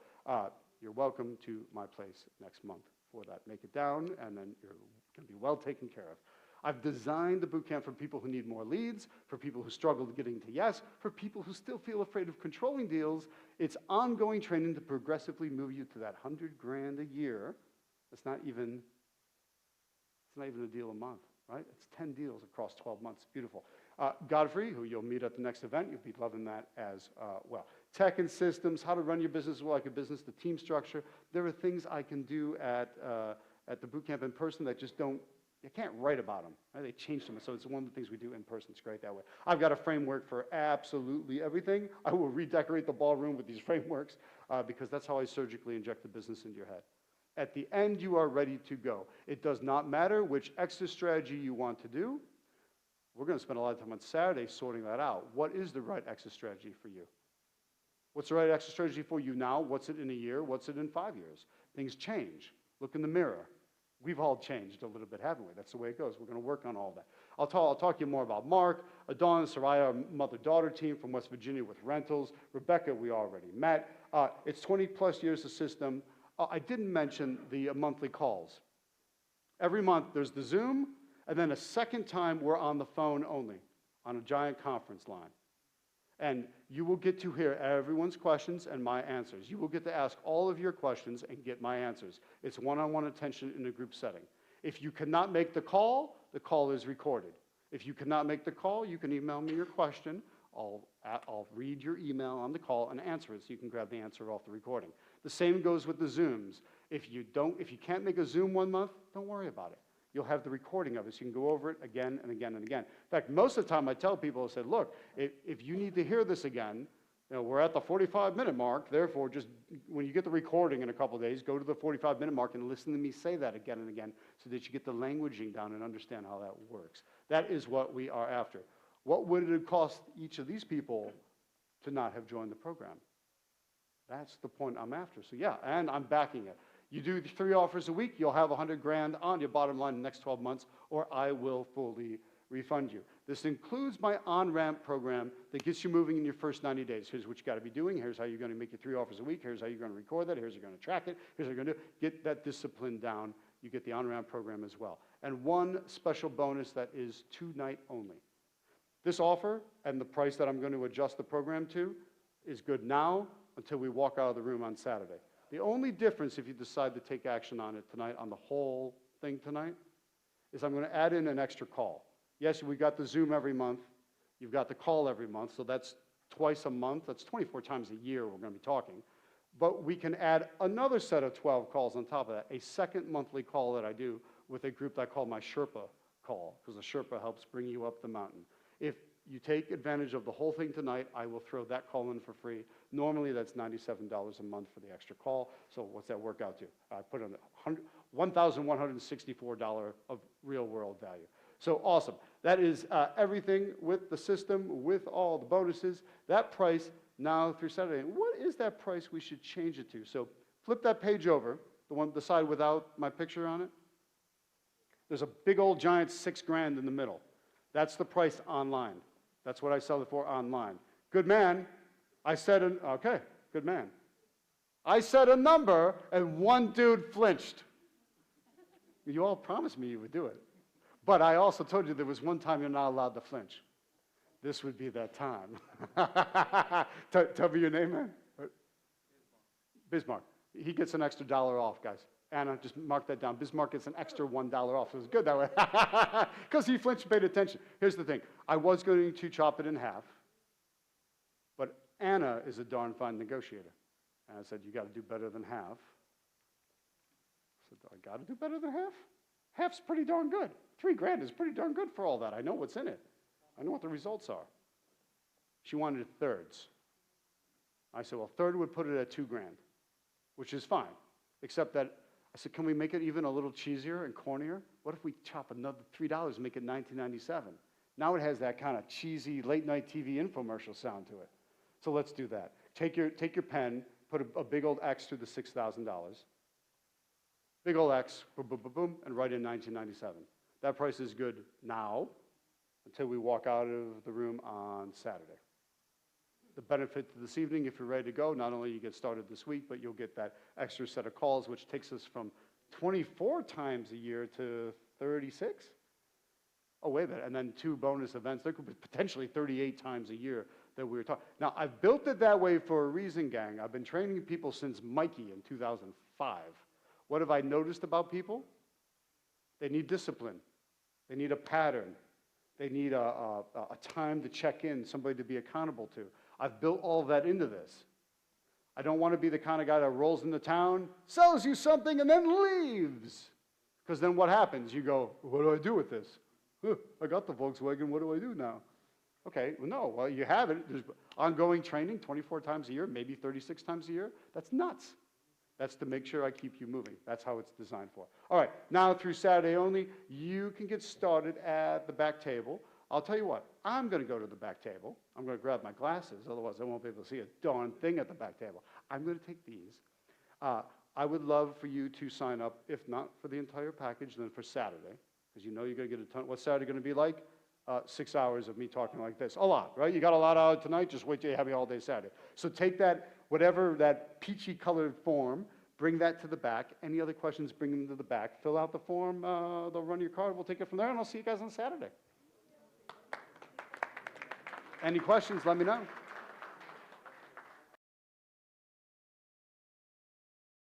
you're welcome to my place next month for that. Make it down, and then you're going to be well taken care of. I've designed the boot camp for people who need more leads, for people who struggle getting to yes, for people who still feel afraid of controlling deals. It's ongoing training to progressively move you to that $100,000 a year. It's not even a deal a month, right? It's 10 deals across 12 months. Beautiful. Godfrey, who you'll meet at the next event, you'll be loving that as well. Tech and systems, how to run your business like a business, the team structure. There are things I can do at the boot camp in person that just don't. You can't write about them. Right? They changed them, so it's one of the things we do in person. It's great that way. I've got a framework for absolutely everything. I will redecorate the ballroom with these frameworks because that's how I surgically inject the business into your head. At the end, you are ready to go. It does not matter which exit strategy you want to do. We're going to spend a lot of time on Saturday sorting that out. What is the right exit strategy for you? What's the right exit strategy for you now? What's it in a year? What's it in 5 years? Things change. Look in the mirror. We've all changed a little bit, haven't we? That's the way it goes. We're going to work on all that. I'll talk to you more about Mark, Dawn, Soraya, our mother-daughter team from West Virginia with rentals. Rebecca, we already met. It's 20-plus years of system. I didn't mention the monthly calls. Every month, there's the Zoom, and then a second time, we're on the phone only on a giant conference line. And you will get to hear everyone's questions and my answers. You will get to ask all of your questions and get my answers. It's one-on-one attention in a group setting. If you cannot make the call is recorded. If you cannot make the call, you can email me your question. I'll read your email on the call and answer it so you can grab the answer off the recording. The same goes with the Zooms. If you can't make a Zoom 1 month, don't worry about it. You'll have the recording of it, so you can go over it again and again and again. In fact, most of the time I tell people, I said, look, if you need to hear this again, we're at the 45-minute mark, therefore just when you get the recording in a couple of days, go to the 45-minute mark and listen to me say that again and again so that you get the languaging down and understand how that works. That is what we are after. What would it have cost each of these people to not have joined the program? That's the point I'm after. So yeah, and I'm backing it. You do 3 offers a week, you'll have $100,000 on your bottom line in the next 12 months, or I will fully refund you. This includes my on-ramp program that gets you moving in your first 90 days. Here's what you got to be doing. Here's how you're going to make your 3 offers a week. Here's how you're going to record that. Here's how you're going to track it. Here's how you're going to get that discipline down. You get the on-ramp program as well. And one special bonus that is 2-night only. This offer and the price that I'm going to adjust the program to is good now until we walk out of the room on Saturday. The only difference if you decide to take action on it tonight, on the whole thing tonight, is I'm going to add in an extra call. Yes, we got the Zoom every month. You've got the call every month, so that's twice a month. That's 24 times a year we're going to be talking. But we can add another set of 12 calls on top of that, a second monthly call that I do with a group that I call my Sherpa call, because the Sherpa helps bring you up the mountain. If you take advantage of the whole thing tonight, I will throw that call in for free. Normally, that's $97 a month for the extra call. So what's that work out to? I put in $1,164 of real-world value. So awesome. That is everything with the system, with all the bonuses. That price now through Saturday. What is that price we should change it to? So flip that page over, the side without my picture on it. There's a big old giant $6,000 in the middle. That's the price online. That's what I sell it for online. Good man. I said, okay, good man. I said a number, and one dude flinched. You all promised me you would do it. But I also told you there was one time you're not allowed to flinch. This would be that time. Tell me your name, man. Bismarck. He gets an extra $1 off, guys. Anna, just mark that down. Bismarck gets an extra $1 off. It was good that way. Because he flinched and paid attention. Here's the thing. I was going to chop it in half. But Anna is a darn fine negotiator. And I said, you got to do better than half. I said, I got to do better than half? Half's pretty darn good. $3,000 is pretty darn good for all that. I know what's in it. I know what the results are. She wanted thirds. I said, well, third would put it at $2,000, which is fine. Except that I said, can we make it even a little cheesier and cornier? What if we chop another $3 and make it $19.97? Now it has that kind of cheesy late-night TV infomercial sound to it. So let's do that. Take your pen, put a big old X through the $6,000. Big old X, boom, boom, boom, boom, and write in $19.97. That price is good now until we walk out of the room on Saturday. The benefit to this evening, if you're ready to go, not only you get started this week, but you'll get that extra set of calls, which takes us from 24 times a year to 36. Oh, wait a minute, and then 2 bonus events. There could be potentially 38 times a year that we were talking. Now, I've built it that way for a reason, gang. I've been training people since Mikey in 2005. What have I noticed about people? They need discipline. They need a pattern. They need a time to check in, somebody to be accountable to. I've built all of that into this. I don't want to be the kind of guy that rolls into town, sells you something, and then leaves. Because then what happens? You go, what do I do with this? I got the Volkswagen, what do I do now? Okay, well, no, well, you have it. There's ongoing training 24 times a year, maybe 36 times a year. That's nuts. That's to make sure I keep you moving. That's how it's designed for. All right, now through Saturday only, you can get started at the back table. I'll tell you what, I'm going to go to the back table. I'm going to grab my glasses, otherwise I won't be able to see a darn thing at the back table. I'm going to take these. I would love for you to sign up, if not for the entire package, then for Saturday, because you know you're going to get a ton. What's Saturday going to be like? 6 hours of me talking like this. A lot, right? You got a lot out tonight, just wait till you have me all day Saturday. So take that, whatever that peachy colored form, bring that to the back. Any other questions, bring them to the back. Fill out the form, they'll run your card, we'll take it from there, and I'll see you guys on Saturday. Any questions, let me know.